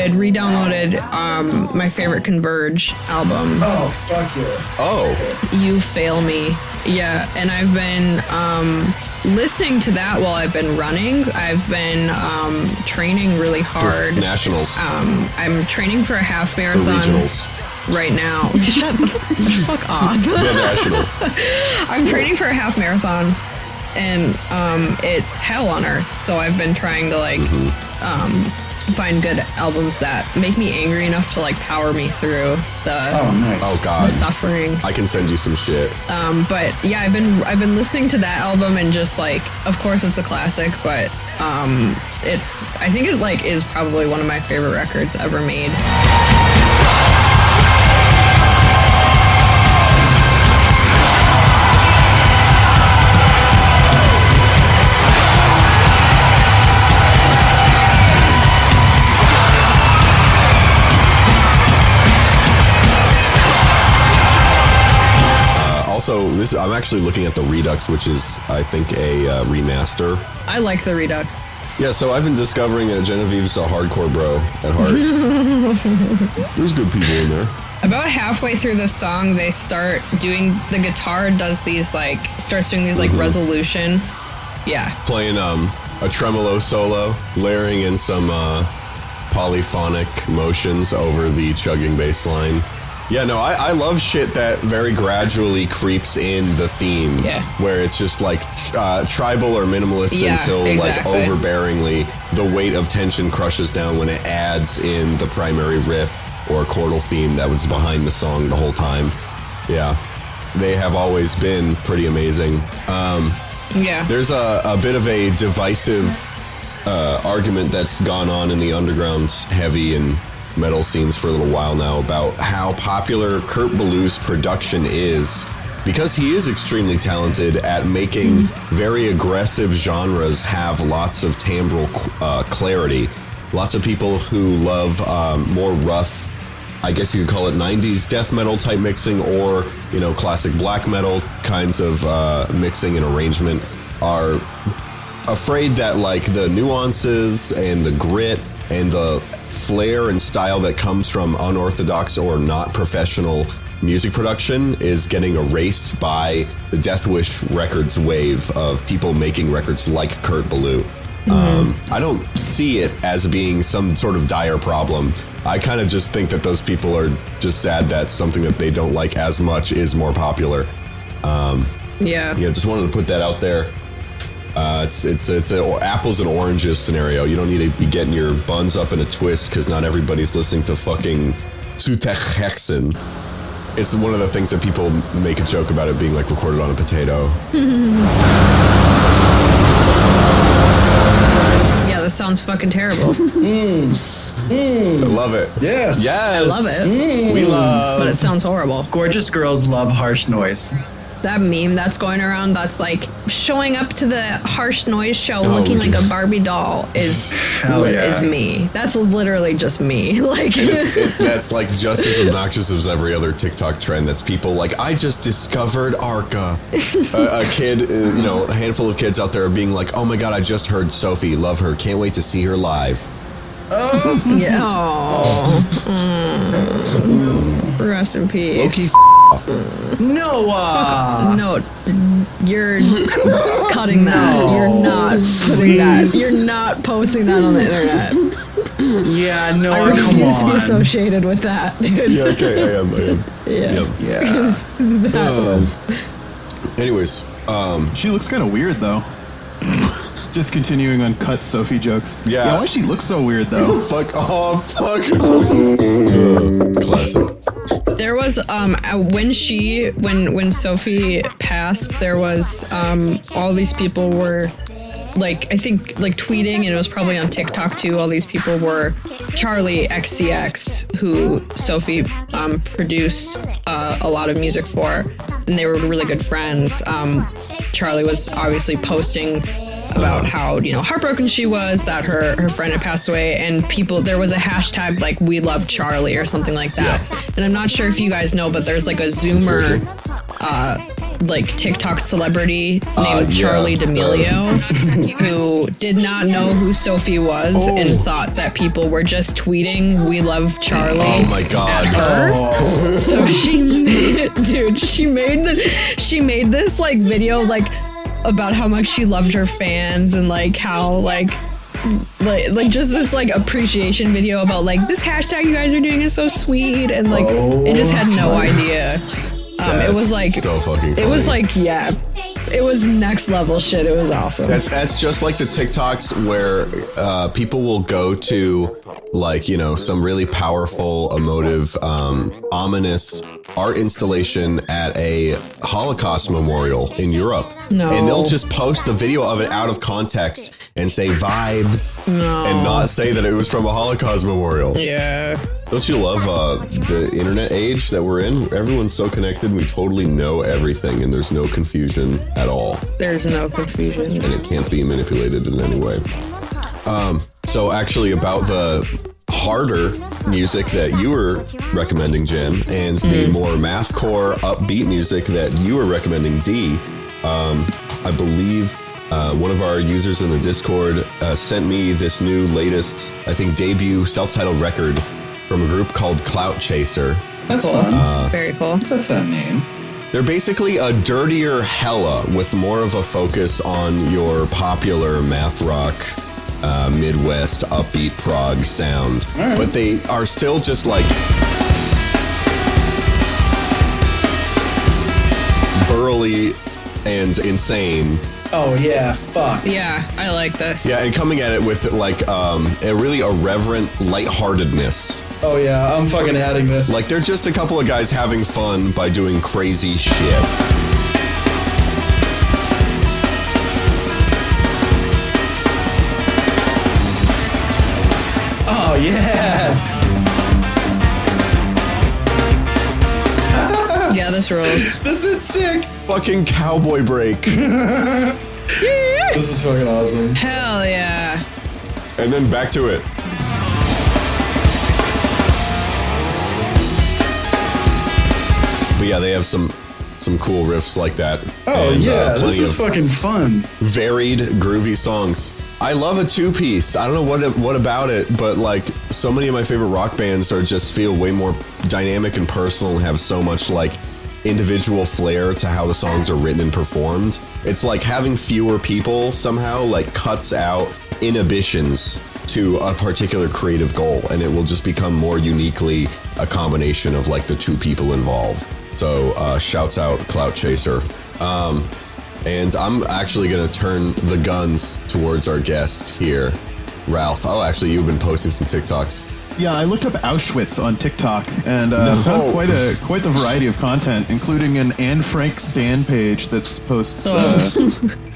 re-downloaded my favorite Converge album. Oh fuck yeah. Oh. You Fail Me. Yeah, and I've been listening to that while I've been running. I've been training really hard. For nationals. I'm training for a half marathon. For regionals. Right now. Fuck off. The national. I'm training for a half marathon, and it's hell on earth. So I've been trying to like find good albums that make me angry enough to like power me through the suffering. I can send you some shit. But yeah, I've been listening to that album, and just like, of course it's a classic, but I think it like is probably one of my favorite records ever made. Also, I'm actually looking at the Redux, which is, I think, a remaster. I like the Redux. Yeah, so I've been discovering that Genevieve's a hardcore bro at heart. There's good people in there. About halfway through the song, they start doing, the guitar starts doing these like resolution. Yeah. Playing a tremolo solo, layering in some polyphonic motions over the chugging bass line. Yeah, no, I love shit that very gradually creeps in the theme. Yeah. Where it's just like tribal or minimalist until like overbearingly the weight of tension crushes down when it adds in the primary riff or chordal theme that was behind the song the whole time. Yeah. they have always been pretty amazing. Yeah. There's a bit of a divisive argument that's gone on in the underground heavy and metal scenes for a little while now about how popular Kurt Ballou's production is, because he is extremely talented at making very aggressive genres have lots of timbral clarity. Lots of people who love more rough, I guess you could call it 90s death metal type mixing, or, you know, classic black metal kinds of mixing and arrangement are afraid that, like, the nuances and the grit and the flair and style that comes from unorthodox or not professional music production is getting erased by the Death Wish Records wave of people making records like Kurt Ballou. I don't see it as being some sort of dire problem. I kind of just think that those people are just sad that something that they don't like as much is more popular. Yeah, just wanted to put that out there. It's a apples and oranges scenario. You don't need to be getting your buns up in a twist because not everybody's listening to fucking Hexen. It's one of the things that people make a joke about it being like recorded on a potato. Yeah, this sounds fucking terrible. I love it. Yes. I love it. We love. But it sounds horrible. Gorgeous girls love harsh noise. That meme that's going around that's like showing up to the harsh noise show looking like a Barbie doll is me. That's literally just me. Like that's like just as obnoxious as every other TikTok trend. That's people like, I just discovered Arca. A kid, a handful of kids out there are being like, oh my god, I just heard Sophie, love her, can't wait to see her live. Yeah. Rest in peace. No, you're cutting that. You're not putting that. You're not posting that on the internet. Yeah, no, I refuse to be associated with that, dude. Yeah, okay, I am. Yeah. Anyways, she looks kind of weird though. Just continuing on cut Sophie jokes. Yeah. Why she looks so weird though? Fuck. Classic. There was when Sophie passed, there was all these people were like, I think like tweeting, and it was probably on TikTok too. All these people were Charlie XCX, who Sophie produced a lot of music for, and they were really good friends. Charlie was obviously posting about how, heartbroken she was that her friend had passed away, and there was a hashtag like "We Love Charlie" or something like that. Yeah. And I'm not sure if you guys know, but there's like a Zoomer like TikTok celebrity named Charlie D'Amelio who did not know who Sophie was and thought that people were just tweeting "We love Charlie" oh my god at her. So she made this like video like about how much she loved her fans and like how like just this like appreciation video about like this hashtag you guys are doing is so sweet, and like it just had no idea. It was like so fucking funny. It was like it was next level shit. It was awesome. That's just like the TikToks where people will go to like, some really powerful, emotive, ominous art installation at a Holocaust memorial in Europe. No. And they'll just post the video of it out of context and say vibes and not say that it was from a Holocaust memorial. Yeah. Don't you love the internet age that we're in? Everyone's so connected. We totally know everything, and there's no confusion at all. There's no confusion. And it can't be manipulated in any way. So actually about the harder music that you were recommending, Jen, and the more mathcore upbeat music that you were recommending, D, I believe one of our users in the Discord sent me this new latest, I think, debut self-titled record from a group called Clout Chaser. That's fun. Very cool. It's a fun name. They're basically a dirtier Hella with more of a focus on your popular math rock, Midwest upbeat prog sound. Right. But they are still just like burly and insane Oh yeah, fuck. Yeah, I like this. Yeah, and coming at it with like a really irreverent lightheartedness. Oh yeah, I'm fucking adding this. Like they're just a couple of guys having fun by doing crazy shit. Oh yeah. Yeah, this rules. This is sick. Fucking cowboy break. This is fucking awesome. Hell yeah. And then back to it. But yeah, they have some cool riffs like that. Oh and, yeah, this plenty is of fucking fun. varied, groovy songs. I love a two-piece. I don't know what about it, but like so many of my favorite rock bands are just feel way more dynamic and personal and have so much like individual flair to how the songs are written and performed. It's like having fewer people somehow like cuts out inhibitions to a particular creative goal, and it will just become more uniquely a combination of like the two people involved. So shouts out Clout Chaser. And I'm actually going to turn the guns towards our guest here, Ralph. Oh, actually, you've been posting some TikToks. Yeah, I looked up Auschwitz on TikTok and found quite the variety of content, including an Anne Frank stan page that posts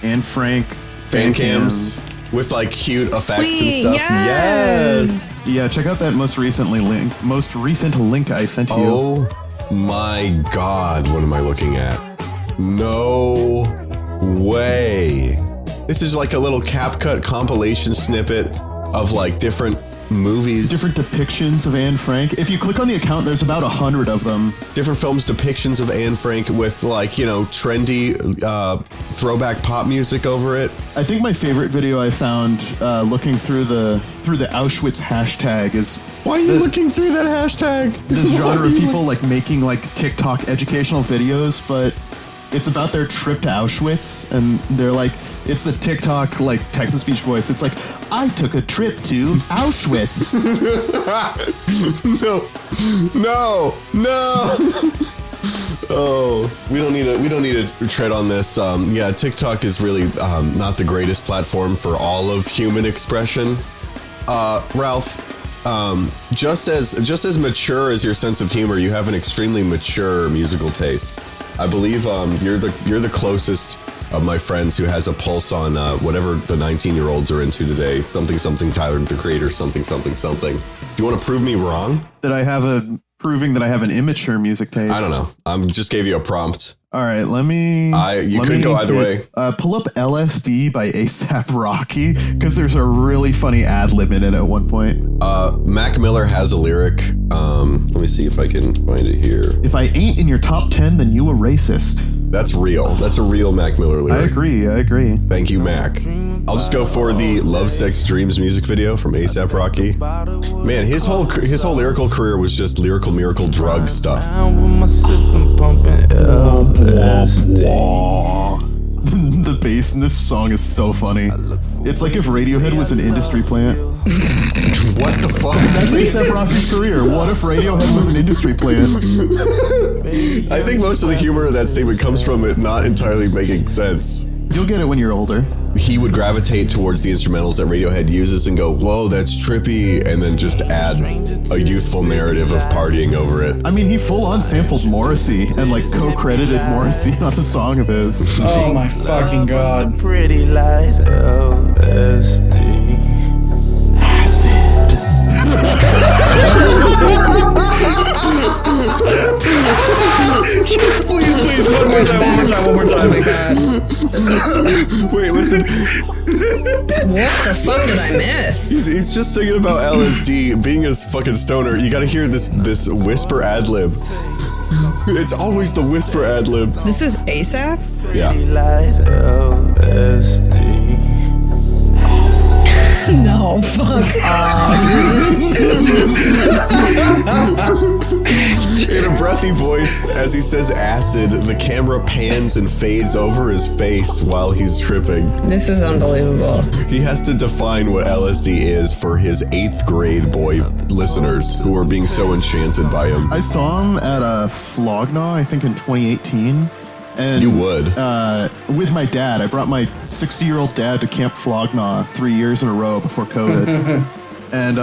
Anne Frank fan cams with like cute effects and stuff. Yes. Yeah, check out that most recent link I sent you. Oh my God, what am I looking at? No way. This is like a little CapCut compilation snippet of like different movies. Different depictions of Anne Frank. If you click on the account, there's about 100 of them. Different films depictions of Anne Frank with like, you know, trendy throwback pop music over it. I think my favorite video I found looking through the Auschwitz hashtag is... Why are you looking through that hashtag? This genre of people like making like TikTok educational videos, but it's about their trip to Auschwitz, and they're like, it's the TikTok like text-to-speech voice. It's like, I took a trip to Auschwitz. No. Oh, we don't need to tread on this. Yeah, TikTok is really not the greatest platform for all of human expression. Ralph, just as mature as your sense of humor, you have an extremely mature musical taste. I believe you're the closest of my friends who has a pulse on whatever the 19-year-olds are into today. Something Tyler the Creator. Something. Do you want to prove me wrong? Proving that I have an immature music taste. I don't know. I just gave you a prompt. All right, let me. You could go either way. Pull up LSD by A$AP Rocky, because there's a really funny ad lib in it at one point. Mac Miller has a lyric. Let me see if I can find it here. If I ain't in your top 10, then you a racist. That's real. That's a real Mac Miller lyric. I agree. Thank you, Mac. I'll just go for the Love, Sex, Dreams music video from A$AP Rocky. Man, his whole lyrical career was just lyrical miracle drug stuff. The bass in this song is so funny. It's like if Radiohead was an industry plant. What the fuck? That's A$AP Rocky's career. What if Radiohead was an industry plant? I think most of the humor of that statement comes from it not entirely making sense. You'll get it when you're older. He would gravitate towards the instrumentals that Radiohead uses and go, whoa, that's trippy, and then just add a youthful narrative of partying over it. I mean, he full-on sampled Morrissey and like co-credited Morrissey on a song of his. Oh my fucking God. Pretty lies, LSD. Please, one more time. Oh my God. Wait, listen. What the fuck did I miss? He's just singing about LSD, being a fucking stoner. You gotta hear this whisper ad-lib. It's always the whisper ad-lib. This is A$AP? Yeah. No, fuck off. In a breathy voice, as he says acid, the camera pans and fades over his face while he's tripping. This is unbelievable. He has to define what LSD is for his 8th grade boy listeners who are being so enchanted by him. I saw him at a Flogna, I think in 2018. And you would. With my dad. I brought my 60-year-old dad to Camp Flognaw 3 years in a row before COVID. And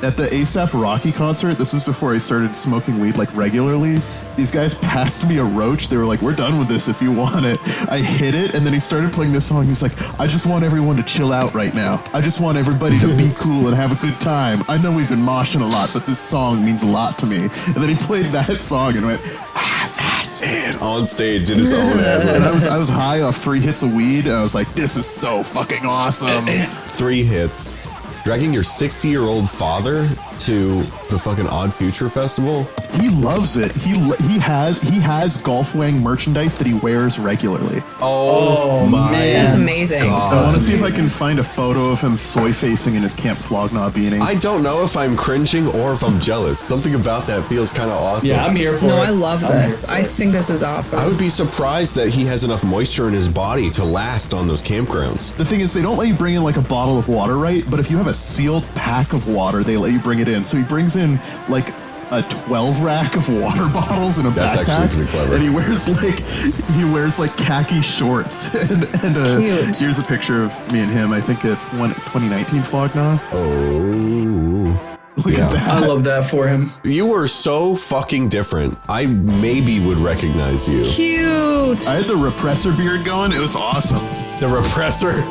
at the A$AP Rocky concert, this was before I started smoking weed like regularly, these guys passed me a roach. They were like, we're done with this if you want it. I hit it, and then he started playing this song. He was like, I just want everyone to chill out right now. I just want everybody to be cool and have a good time. I know we've been moshing a lot, but this song means a lot to me. And then he played that song and went, acid, on stage in his own head. And I was high off 3 hits of weed, and I was like, this is so fucking awesome. 3 hits. Dragging your 60-year-old father to the fucking Odd Future Festival? He loves it. He has Golf Wang merchandise that he wears regularly. Oh my man. That's amazing. God. I want to see if I can find a photo of him soy-facing in his Camp Flognaw beanie. I don't know if I'm cringing or if I'm jealous. Something about that feels kind of awesome. Yeah, I'm here for it. No, I love this. I think this is awesome. I would be surprised that he has enough moisture in his body to last on those campgrounds. The thing is, they don't let you bring in like a bottle of water, right? But if you have a sealed pack of water, they let you bring it in. So he brings in like a 12 rack of water bottles in a That's backpack. actually pretty clever. And he wears like khaki shorts. and Cute. Here's a picture of me and him, I think at 2019 Flognaw. Oh. Look at that. I love that for him. You were so fucking different. I maybe would recognize you. Cute. I had the repressor beard going. It was awesome. The repressor?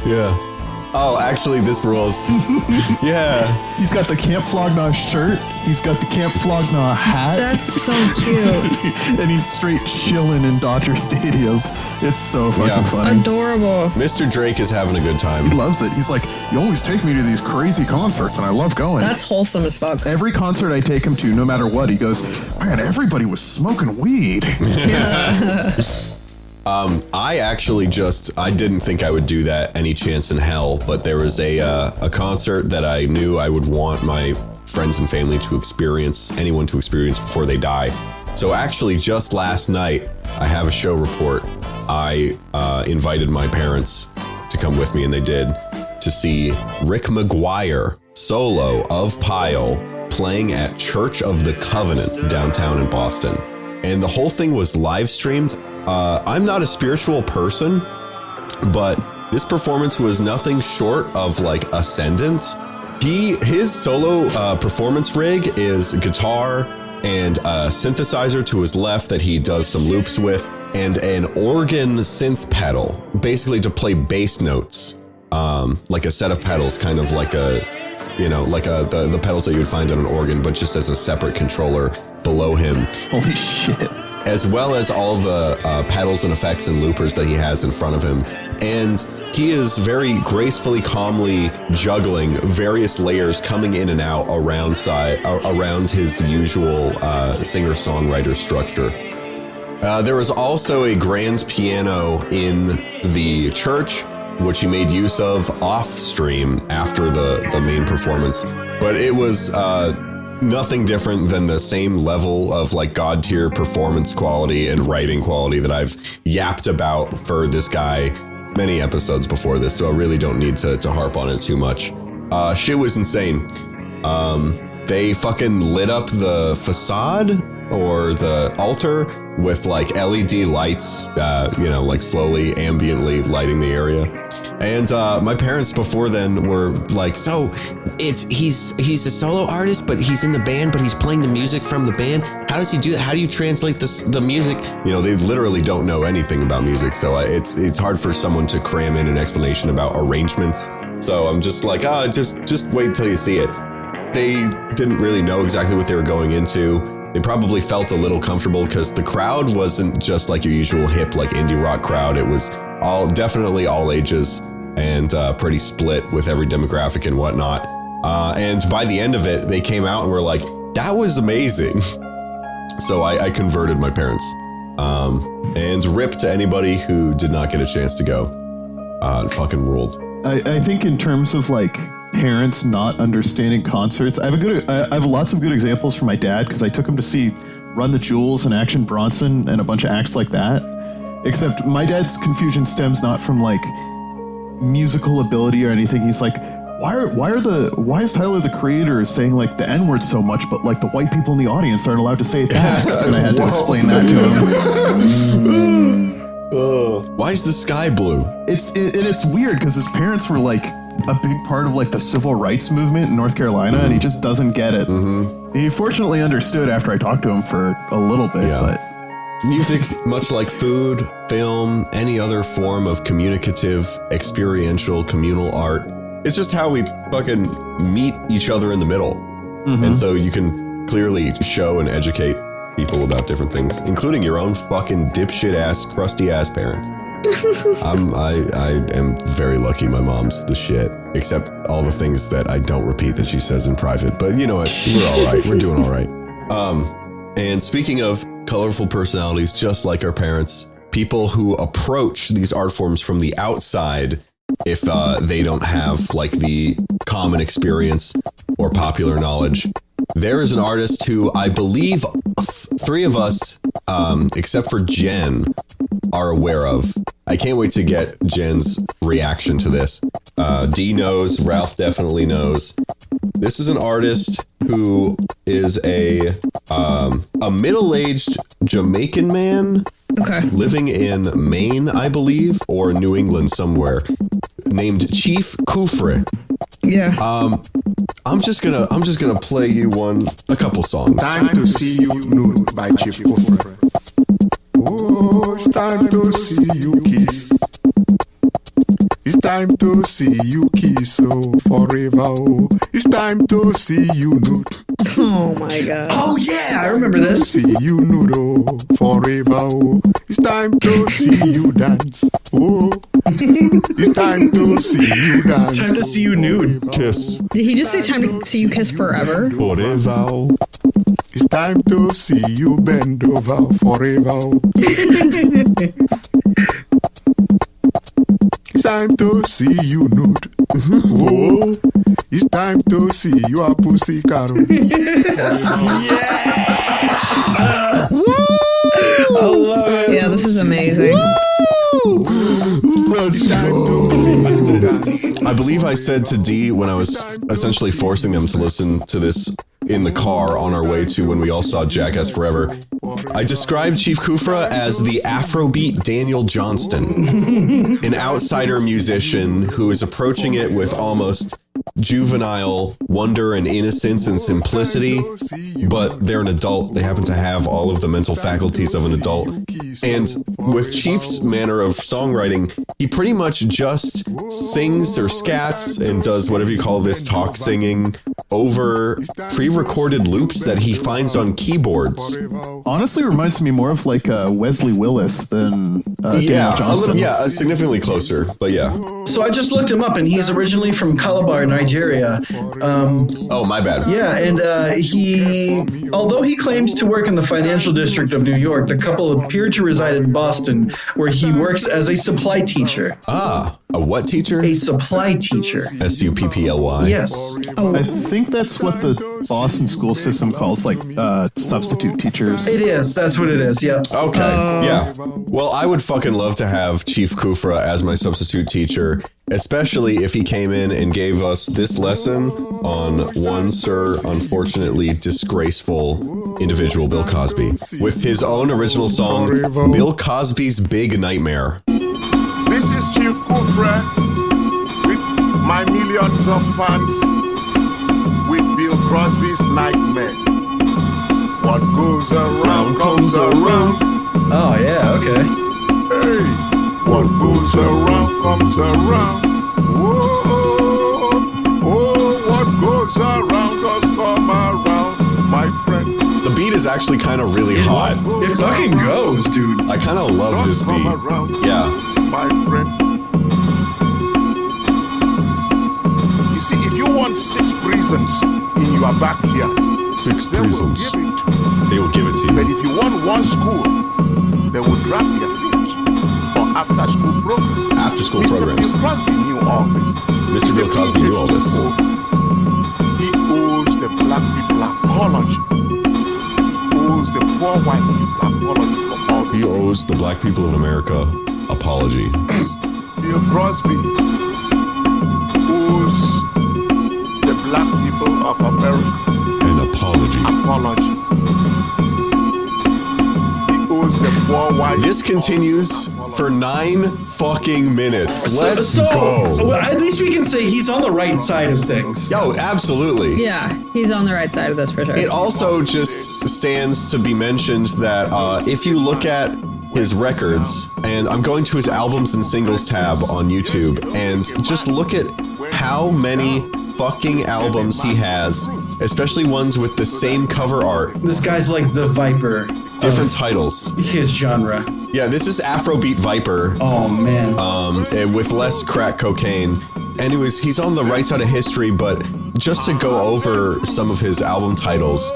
Yeah. Oh, actually, this rules. Yeah. He's got the Camp Flognaw shirt. He's got the Camp Flognaw hat. That's so cute. And he's straight chilling in Dodger Stadium. It's so fucking funny. Adorable. Mr. Drake is having a good time. He loves it. He's like, you always take me to these crazy concerts, and I love going. That's wholesome as fuck. Every concert I take him to, no matter what, he goes, man, everybody was smoking weed. I didn't think I would do that any chance in hell, but there was a concert that I knew I would want my friends and family to experience, anyone to experience before they die. So actually, just last night, I have a show report. I invited my parents to come with me, and they did, to see Rick McGuire solo of Pile playing at Church of the Covenant downtown in Boston. And the whole thing was live streamed. I'm not a spiritual person, but this performance was nothing short of like ascendant. His solo performance rig is guitar and a synthesizer to his left that he does some loops with, and an organ synth pedal, basically to play bass notes, like a set of pedals, kind of like the pedals that you would find on an organ, but just as a separate controller below him. Holy shit. As well as all the pedals and effects and loopers that he has in front of him. And he is very gracefully, calmly juggling various layers coming in and out around his usual singer-songwriter structure. There was also a grand piano in the church, which he made use of off-stream after the main performance. But it was nothing different than the same level of like god tier performance quality and writing quality that I've yapped about for this guy many episodes before this, so I really don't need to harp on it too much. Shit was insane. They fucking lit up the facade or the altar with like LED lights, like slowly, ambiently lighting the area. And my parents before then were like, so he's a solo artist, but he's in the band, but he's playing the music from the band. How does he do that? How do you translate the music? They literally don't know anything about music, so it's hard for someone to cram in an explanation about arrangements. So I'm just like, just wait till you see it. They didn't really know exactly what they were going into. They probably felt a little comfortable because the crowd wasn't just like your usual hip, like indie rock crowd. It was definitely all ages and pretty split with every demographic and whatnot. And by the end of it, they came out and were like, that was amazing. So I converted my parents. And rip to anybody who did not get a chance to go. It fucking ruled. I think in terms of like parents not understanding concerts, I have lots of good examples from my dad, because I took him to see Run the Jewels and Action Bronson and a bunch of acts like that. Except my dad's confusion stems not from like musical ability or anything. He's like, why is Tyler the Creator saying like the N-word so much, but like the white people in the audience aren't allowed to say it back? And I had to explain that to him. Why is the sky blue? It's weird because his parents were like a big part of like the civil rights movement in North Carolina, and he just doesn't get it. He fortunately understood after I talked to him for a little bit, but music, much like food, film, any other form of communicative, experiential, communal art, it's just how we fucking meet each other in the middle. And so you can clearly show and educate people about different things, including your own fucking dipshit ass, crusty ass parents. I am very lucky my mom's the shit, except all the things that I don't repeat that she says in private. But you know what? We're all right. We're doing all right. And speaking of colorful personalities, just like our parents, people who approach these art forms from the outside, if they don't have like the common experience or popular knowledge. There is an artist who I believe three of us, except for Jen, are aware of. I can't wait to get Jen's reaction to this. D knows, Ralph definitely knows. This is an artist who is a middle-aged Jamaican man living in Maine, I believe, or New England somewhere, named Chief Kufre. Yeah. I'm just gonna play you a couple songs. Time to see you nude by Chief Kufre. Oh, it's time to see you kiss. It's time to see you kiss, oh, forever, oh. It's time to see you nude. Oh my god. Oh yeah, I remember this. See you nude, oh, forever, oh. It's time to see you dance, oh. It's time to see you dance. Time to see you nude. Kiss. Did he just say time to see you kiss forever? Forever. It's time to see you bend over forever. It's time to see you nude. Oh, it's time to see your pussy caro. I love it. Yeah, this is amazing. I believe I said to D when I was essentially forcing them to listen to this in the car on our way to when we all saw Jackass Forever, I described Chief Kufre as the Afrobeat Daniel Johnston, an outsider musician who is approaching it with almost juvenile wonder and innocence and simplicity, but they're an adult. They happen to have all of the mental faculties of an adult. And with Chief's manner of songwriting, he pretty much just sings or scats and does whatever you call this talk singing over pre-recorded loops that he finds on keyboards. Honestly, reminds me more of like Wesley Willis than Daniel Johnston. Significantly closer, but yeah. So I just looked him up, and he's originally from Calabar, Nigeria. Oh, my bad. Yeah, and although he claims to work in the financial district of New York, the couple appear to reside in Boston, where he works as a supply teacher. Ah, a what teacher? A supply teacher. SUPPLY. Yes. I think that's what the Boston school system calls like substitute teachers. It is. That's what it is. Yeah. Okay. Yeah. Well, I would fucking love to have Chief Kufre as my substitute teacher, especially if he came in and gave us this lesson on one Sir Unfortunately Disgraceful individual, Bill Cosby, with his own original song, Bill Cosby's Big Nightmare. This is Chief Kufre with my millions of fans with Bill Crosby's Nightmare. What goes around comes around. Oh yeah, okay. Hey, what goes around comes around. Whoa, oh, what goes around does come around, my friend. The beat is actually kind of really hot. It fucking goes, dude. I kind of love this beat. Yeah. My friend. You see, if you want 6 prisons in your backyard, 6 prisons, they will give it to you. But if you want 1 school, they will drop your feet. Or after school program. After school Mr. programs. Bill Cosby knew all this. Mr. Bill Cosby knew all this. He owes the black people apology. He owes the poor white people apology for all this. He owes the black people of America apology. Bill Crosby owes of America an apology. He owes the poor white. This continues for 9 fucking minutes. Let's go. Well, at least we can say he's on the right side of things. Yo, absolutely. Yeah, he's on the right side of this for sure. It also just stands to be mentioned that if you look at his records, and I'm going to his albums and singles tab on YouTube, and just look at how many fucking albums he has, especially ones with the same cover art. This guy's like the Viper. Different titles. His genre. Yeah, this is Afrobeat Viper. Oh, man. And with less crack cocaine. Anyways, he's on the right side of history, but just to go over some of his album titles,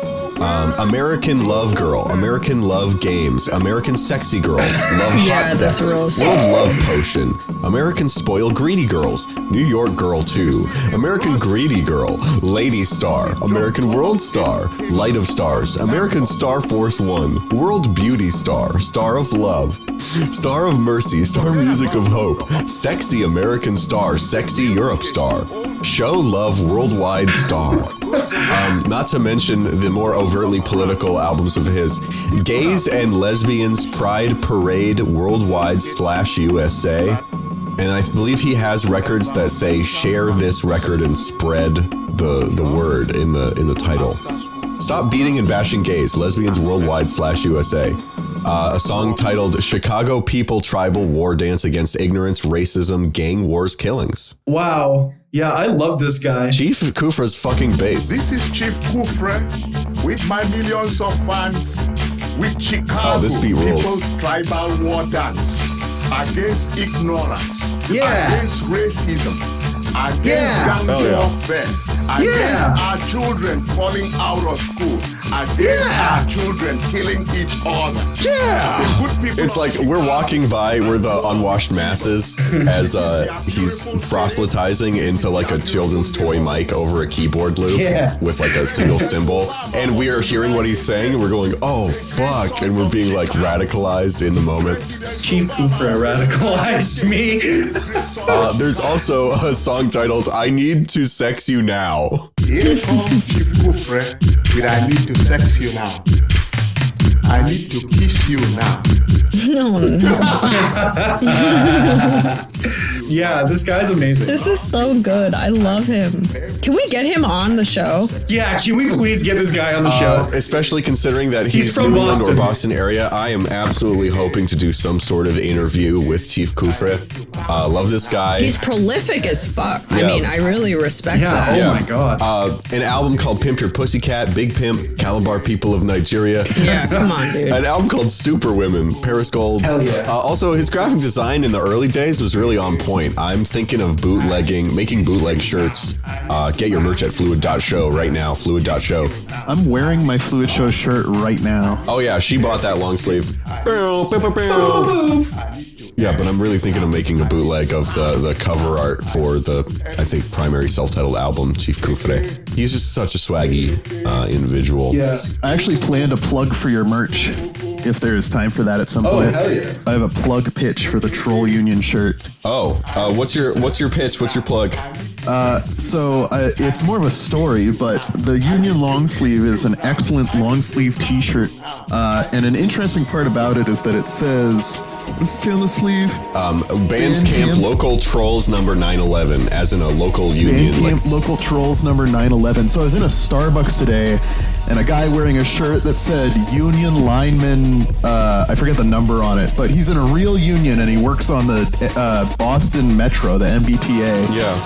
American Love Girl, American Love Games, American Sexy Girl, Love Hot Sex, World Love Potion, American Spoiled Greedy Girls, New York Girl 2, American Greedy Girl, Lady Star, American World Star, Light of Stars, American Star Force 1, World Beauty Star, Star of Love, Star of Mercy, Star Music of Hope, Sexy American Star, Sexy Europe Star, Show Love Worldwide Star. Not to mention the more overtly political albums of his, Gays and Lesbians Pride Parade Worldwide /USA. And I believe he has records that say share this record and spread the word in the title. Stop Beating and Bashing Gays, Lesbians Worldwide /USA. A song titled Chicago People Tribal War Dance Against Ignorance, Racism, Gang Wars, Killings. Wow. Yeah, I love this guy. Chief Kufra's fucking bass. This is Chief Kufra with my millions of fans with Chicago this beat rules. People's Tribal War Dance against ignorance, against racism, against gang warfare, against our children falling out of school, against our children killing each other. Yeah! It's like we're walking by, we're the unwashed masses, as he's proselytizing into like a children's toy mic over a keyboard loop with like a single cymbal. And we are hearing what he's saying and we're going, oh fuck. And we're being like radicalized in the moment. Chief Kufra radicalized me. There's also a song titled I Need to Sex You Now. Here comes Chief Kufra with I Need to Sex You Now. I need to kiss you now. No. Yeah, this guy's amazing. This is so good. I love him. Can we get him on the show? Yeah, can we please get this guy on the show? Especially considering that he's from New England Boston. or Boston area. I am absolutely hoping to do some sort of interview with Chief Kufra. Love this guy. He's prolific as fuck. I Yeah. mean, I really respect that. Oh my god. An album called Pimp Your Pussycat, Big Pimp, Calabar People of Nigeria. Yeah, come on, dude. An album called Super Women, Paris Gold. Hell yeah. Also, his graphic design in the early days was really on point. I'm thinking of bootlegging, making bootleg shirts. Get your merch at fluid.show right now, fluid.show. I'm wearing my Fluid Show shirt right now. Oh yeah, she bought that long sleeve. Yeah, but I'm really thinking of making a bootleg of the cover art for the, I think, primary self-titled album, Chief Kufre. He's just such a swaggy individual. Yeah. I actually planned a plug for your merch, if there's time for that at some point. Hell yeah. I have a plug pitch for the Troll Union shirt. What's your pitch? What's your plug? It's more of a story, but the Union long sleeve is an excellent long sleeve t-shirt. And an interesting part about it is that it says, what does it say on the sleeve? Bandcamp Local Trolls number 911, as in a local union. Bandcamp Local Trolls number 911. So I was in a Starbucks today, and a guy wearing a shirt that said Union Lineman, I forget the number on it, but he's in a real union and he works on the Boston Metro, the MBTA. Yeah.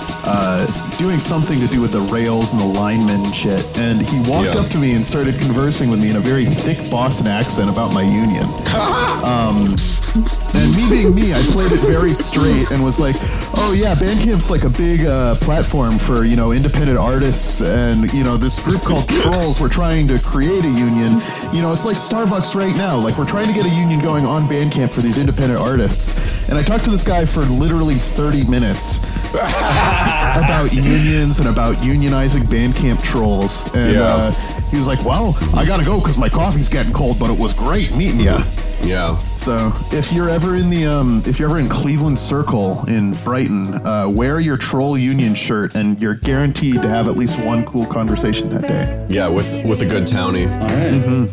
Doing something to do with the rails and the linemen and shit. And he walked up to me and started conversing with me in a very thick Boston accent about my union. And me being me, I played it very straight and was like, oh yeah, Bandcamp's like a big platform for, independent artists, and, this group called Trolls, we're trying to create a union. It's like Starbucks right now. Like, we're trying to get a union going on Bandcamp for these independent artists. And I talked to this guy for literally 30 minutes about unions and about unionizing Bandcamp Trolls. And he was like, well, I gotta go because my coffee's getting cold, but it was great meeting you. Yeah. So if you're ever in Cleveland Circle in Brighton, wear your Troll Union shirt, and you're guaranteed to have at least one cool conversation that day. Yeah, with a good townie. All right. Mm-hmm.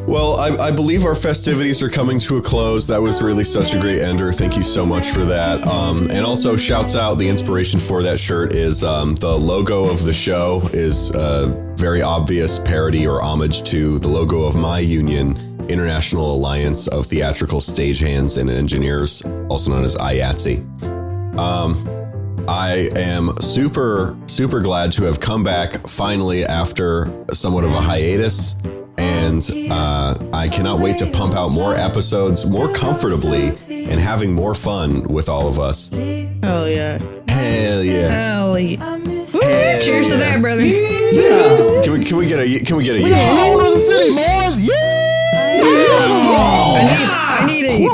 Well, I believe our festivities are coming to a close. That was really such a great ender. Thank you so much for that. And also, shouts out, the inspiration for that shirt is the logo of the show is a very obvious parody or homage to the logo of my union, International Alliance of Theatrical Stagehands and Engineers, also known as IATSE. I am super, super glad to have come back finally after somewhat of a hiatus. And I cannot wait to pump out more episodes more comfortably and having more fun with all of us. Hell yeah. Hell yeah. Hell yeah. Woo, Hell cheers to that, brother. Yeah. Can we get a We all over the city, boys. Yeah. I need a.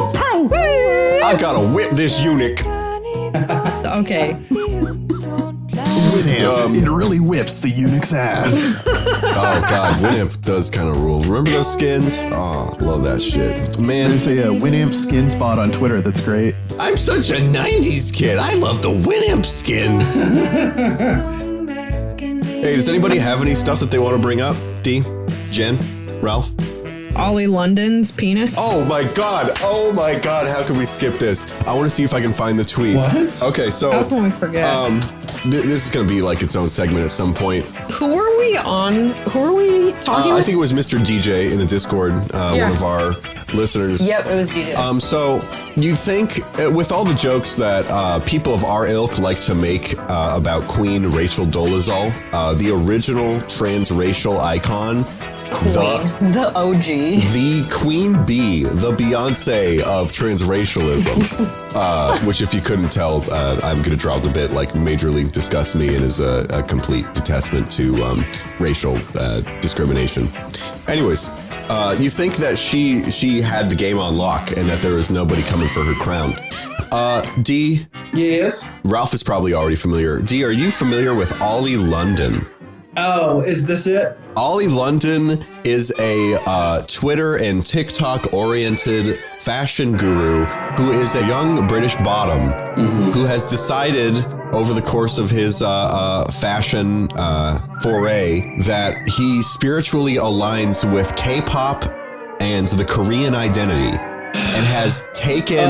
I gotta whip this eunuch. Okay. Winamp, it really whips the eunuch's ass. Oh god, Winamp does kind of rule. Remember those skins? Oh, love that shit. Man, there's a Winamp skin spot on Twitter that's great. I'm such a 90s kid. I love the Winamp skins. Hey, does anybody have any stuff that they want to bring up? D, Jen, Ralph? Ollie London's penis. Oh my god, how could we skip this? I want to see if I can find the tweet. What? Okay, so how can we forget? This is gonna be like its own segment at some point. Who are we on? Who are we talking I with? think it was Mr. DJ in the Discord, one of our listeners. Yep, it was DJ. So you think with all the jokes that people of our ilk like to make about Queen Rachel Dolezal, the original transracial icon, the OG, the Queen Bee, the Beyonce of transracialism, which if you couldn't tell, I'm gonna draw the bit like majorly disgusts me and is a complete detestment to racial discrimination. Anyways, you think that she had the game on lock and that there was nobody coming for her crown. D? Yes? Ralph is probably already familiar. D, are you familiar with Ollie London? Oh, is this it? Ollie London is a Twitter and TikTok oriented fashion guru who is a young British bottom who has decided over the course of his fashion foray that he spiritually aligns with K-pop and the Korean identity and has taken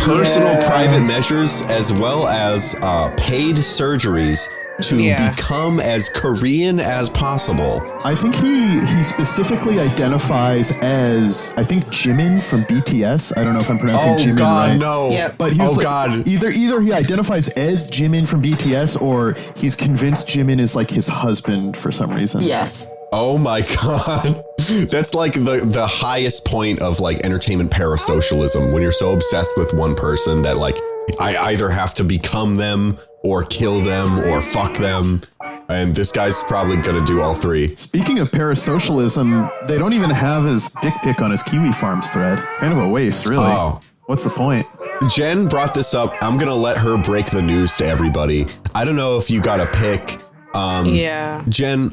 personal private measures as well as paid surgeries to become as Korean as possible. I think he specifically identifies as, I think, Jimin from BTS. I don't know if I'm pronouncing Jimin right. No. Yep. But he's either he identifies as Jimin from BTS or he's convinced Jimin is like his husband for some reason. Yes. Oh my god. That's like the highest point of like entertainment parasocialism, when you're so obsessed with one person that like I either have to become them or kill them or fuck them. And this guy's probably gonna do all three. Speaking of parasocialism, they don't even have his dick pic on his Kiwi Farms thread. Kind of a waste, really. Oh. What's the point? Jen brought this up. I'm gonna let her break the news to everybody. I don't know if you got a pic. Yeah. Jen,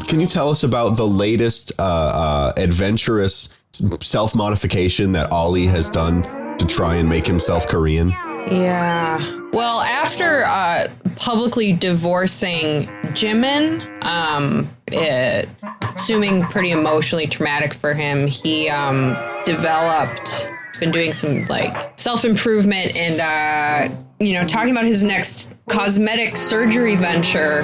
can you tell us about the latest adventurous self-modification that Ollie has done to try and make himself Korean? Yeah. Well, after publicly divorcing Jimin, assuming pretty emotionally traumatic for him, he developed, been doing some like self-improvement and talking about his next cosmetic surgery venture.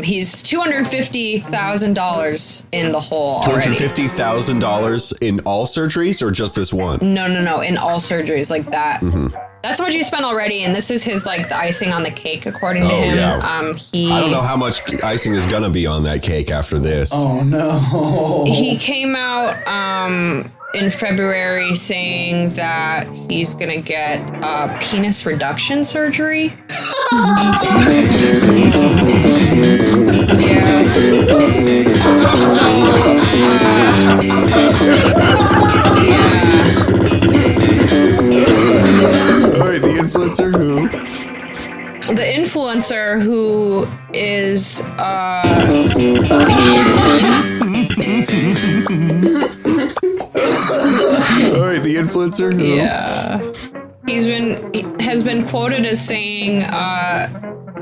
He's $250,000 in the hole already. $250,000 in all surgeries or just this one? No, in all surgeries like that. Mm-hmm. That's how much he spent already, and this is his like the icing on the cake, according to him. Yeah. I don't know how much icing is gonna be on that cake after this. Oh no. He came out in February saying that he's gonna get penis reduction surgery. Yes. Alright, the influencer who? The influencer who is influencer? Who? Yeah. He has been quoted as saying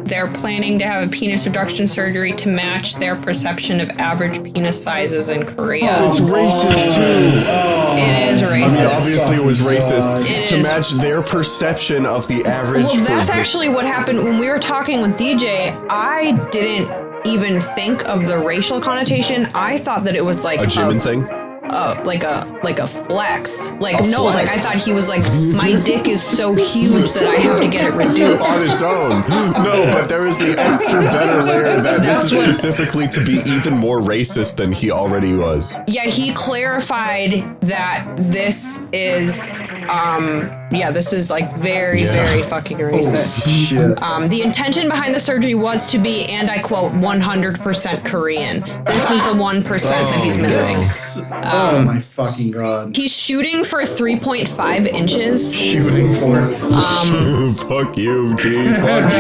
they're planning to have a penis reduction surgery to match their perception of average penis sizes in Korea. It's racist too. It is racist. I mean, obviously it was racist It to is. match their perception of the average. Well, that's actually what happened when we were talking with DJ. I didn't even think of the racial connotation. I thought that it was like a Jimin thing. Like a flex. Like A no, flex. like I thought he was like, my dick is so huge that I have to get it reduced on its own. No, but there is the extra better layer that this is specifically to be even more racist than he already was. Yeah, he clarified that this is this is like very fucking racist. The intention behind the surgery was to be, and I quote, 100% Korean. This is the 1% that he's missing. Oh my fucking god. He's shooting for 3.5 inches. Shooting for fuck you, dude. Fuck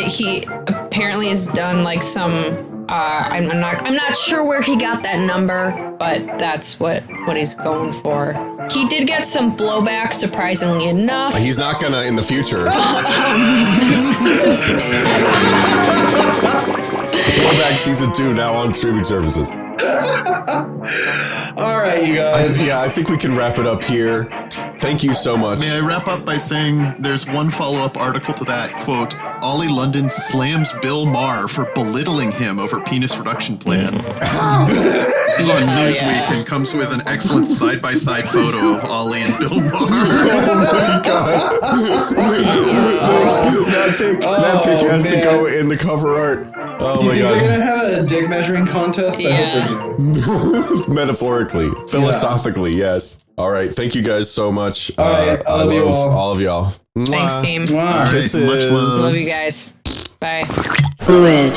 He apparently has done like some I'm not sure where he got that number, but that's what he's going for. He did get some blowback, surprisingly enough. He's not gonna in the future. Blowback season 2 now on streaming services. All right, you guys. I think we can wrap it up here. Thank you so much. May I wrap up by saying there's one follow-up article to that, quote, Ollie London slams Bill Maher for belittling him over penis reduction plan. This is on Newsweek and comes with an excellent side-by-side photo of Ollie and Bill Maher. Oh my god. That pic has to go in the cover art. Oh you my think god. they're gonna have a dick measuring contest? I hope they do. Metaphorically, philosophically, yes. All right, thank you guys so much. All right, I love you all of y'all. Thanks, team. All right, much love. Love you guys. Bye. Fluid.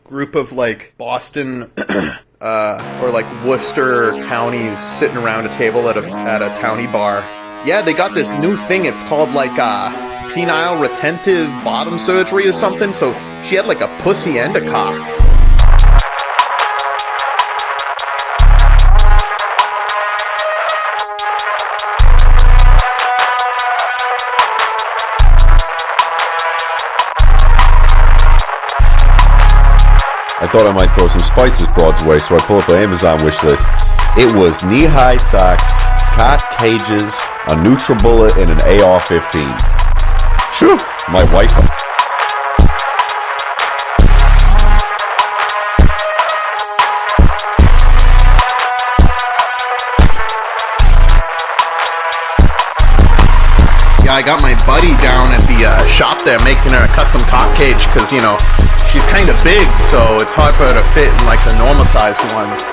Group of like Boston or like Worcester counties sitting around a table at a townie bar. Yeah, they got this new thing. It's called like penile retentive bottom surgery or something. So she had like a pussy and a cock. I thought I might throw some spices broads away, so I pull up an Amazon wish list. It was knee-high socks, cock cages, a NutriBullet, and an AR-15. Phew, my wife. Yeah, I got my buddy down at the shop there making her a custom cock cage because, you know, she's kind of big, so it's hard for her to fit in like the normal size ones.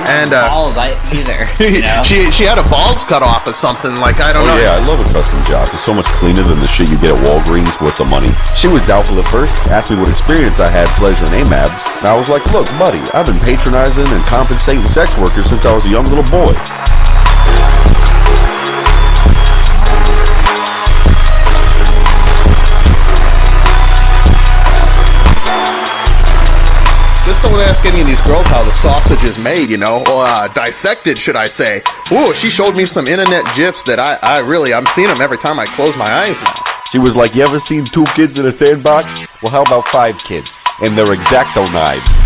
And balls either, you know? she had her balls cut off or something, like I don't know. Yeah, I love a custom job. It's so much cleaner than the shit you get at Walgreens with the money. She was doubtful at first, asked me what experience I had pleasuring AMABs, and I was like, look, buddy, I've been patronizing and compensating sex workers since I was a young little boy. Just don't ask any of these girls how the sausage is made, you know, or dissected, should I say. Ooh, she showed me some internet gifs that I'm seeing them every time I close my eyes now. She was like, you ever seen 2 kids in a sandbox? Well, how about 5 kids? And they're X-Acto knives.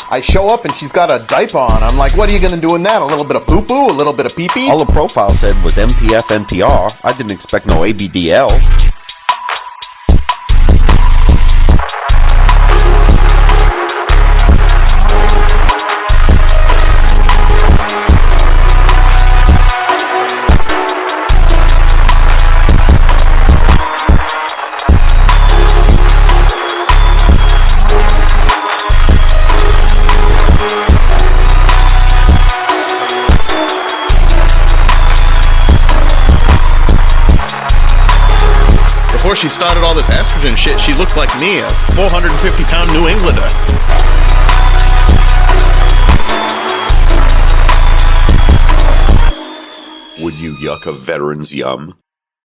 I show up and she's got a diaper on. I'm like, what are you gonna do in that? A little bit of poo-poo? A little bit of pee-pee? All the profile said was MTF NTR. I didn't expect no ABDL. she started all this estrogen shit, she looked like me, a 450-pound New Englander. Would you yuck a veteran's yum?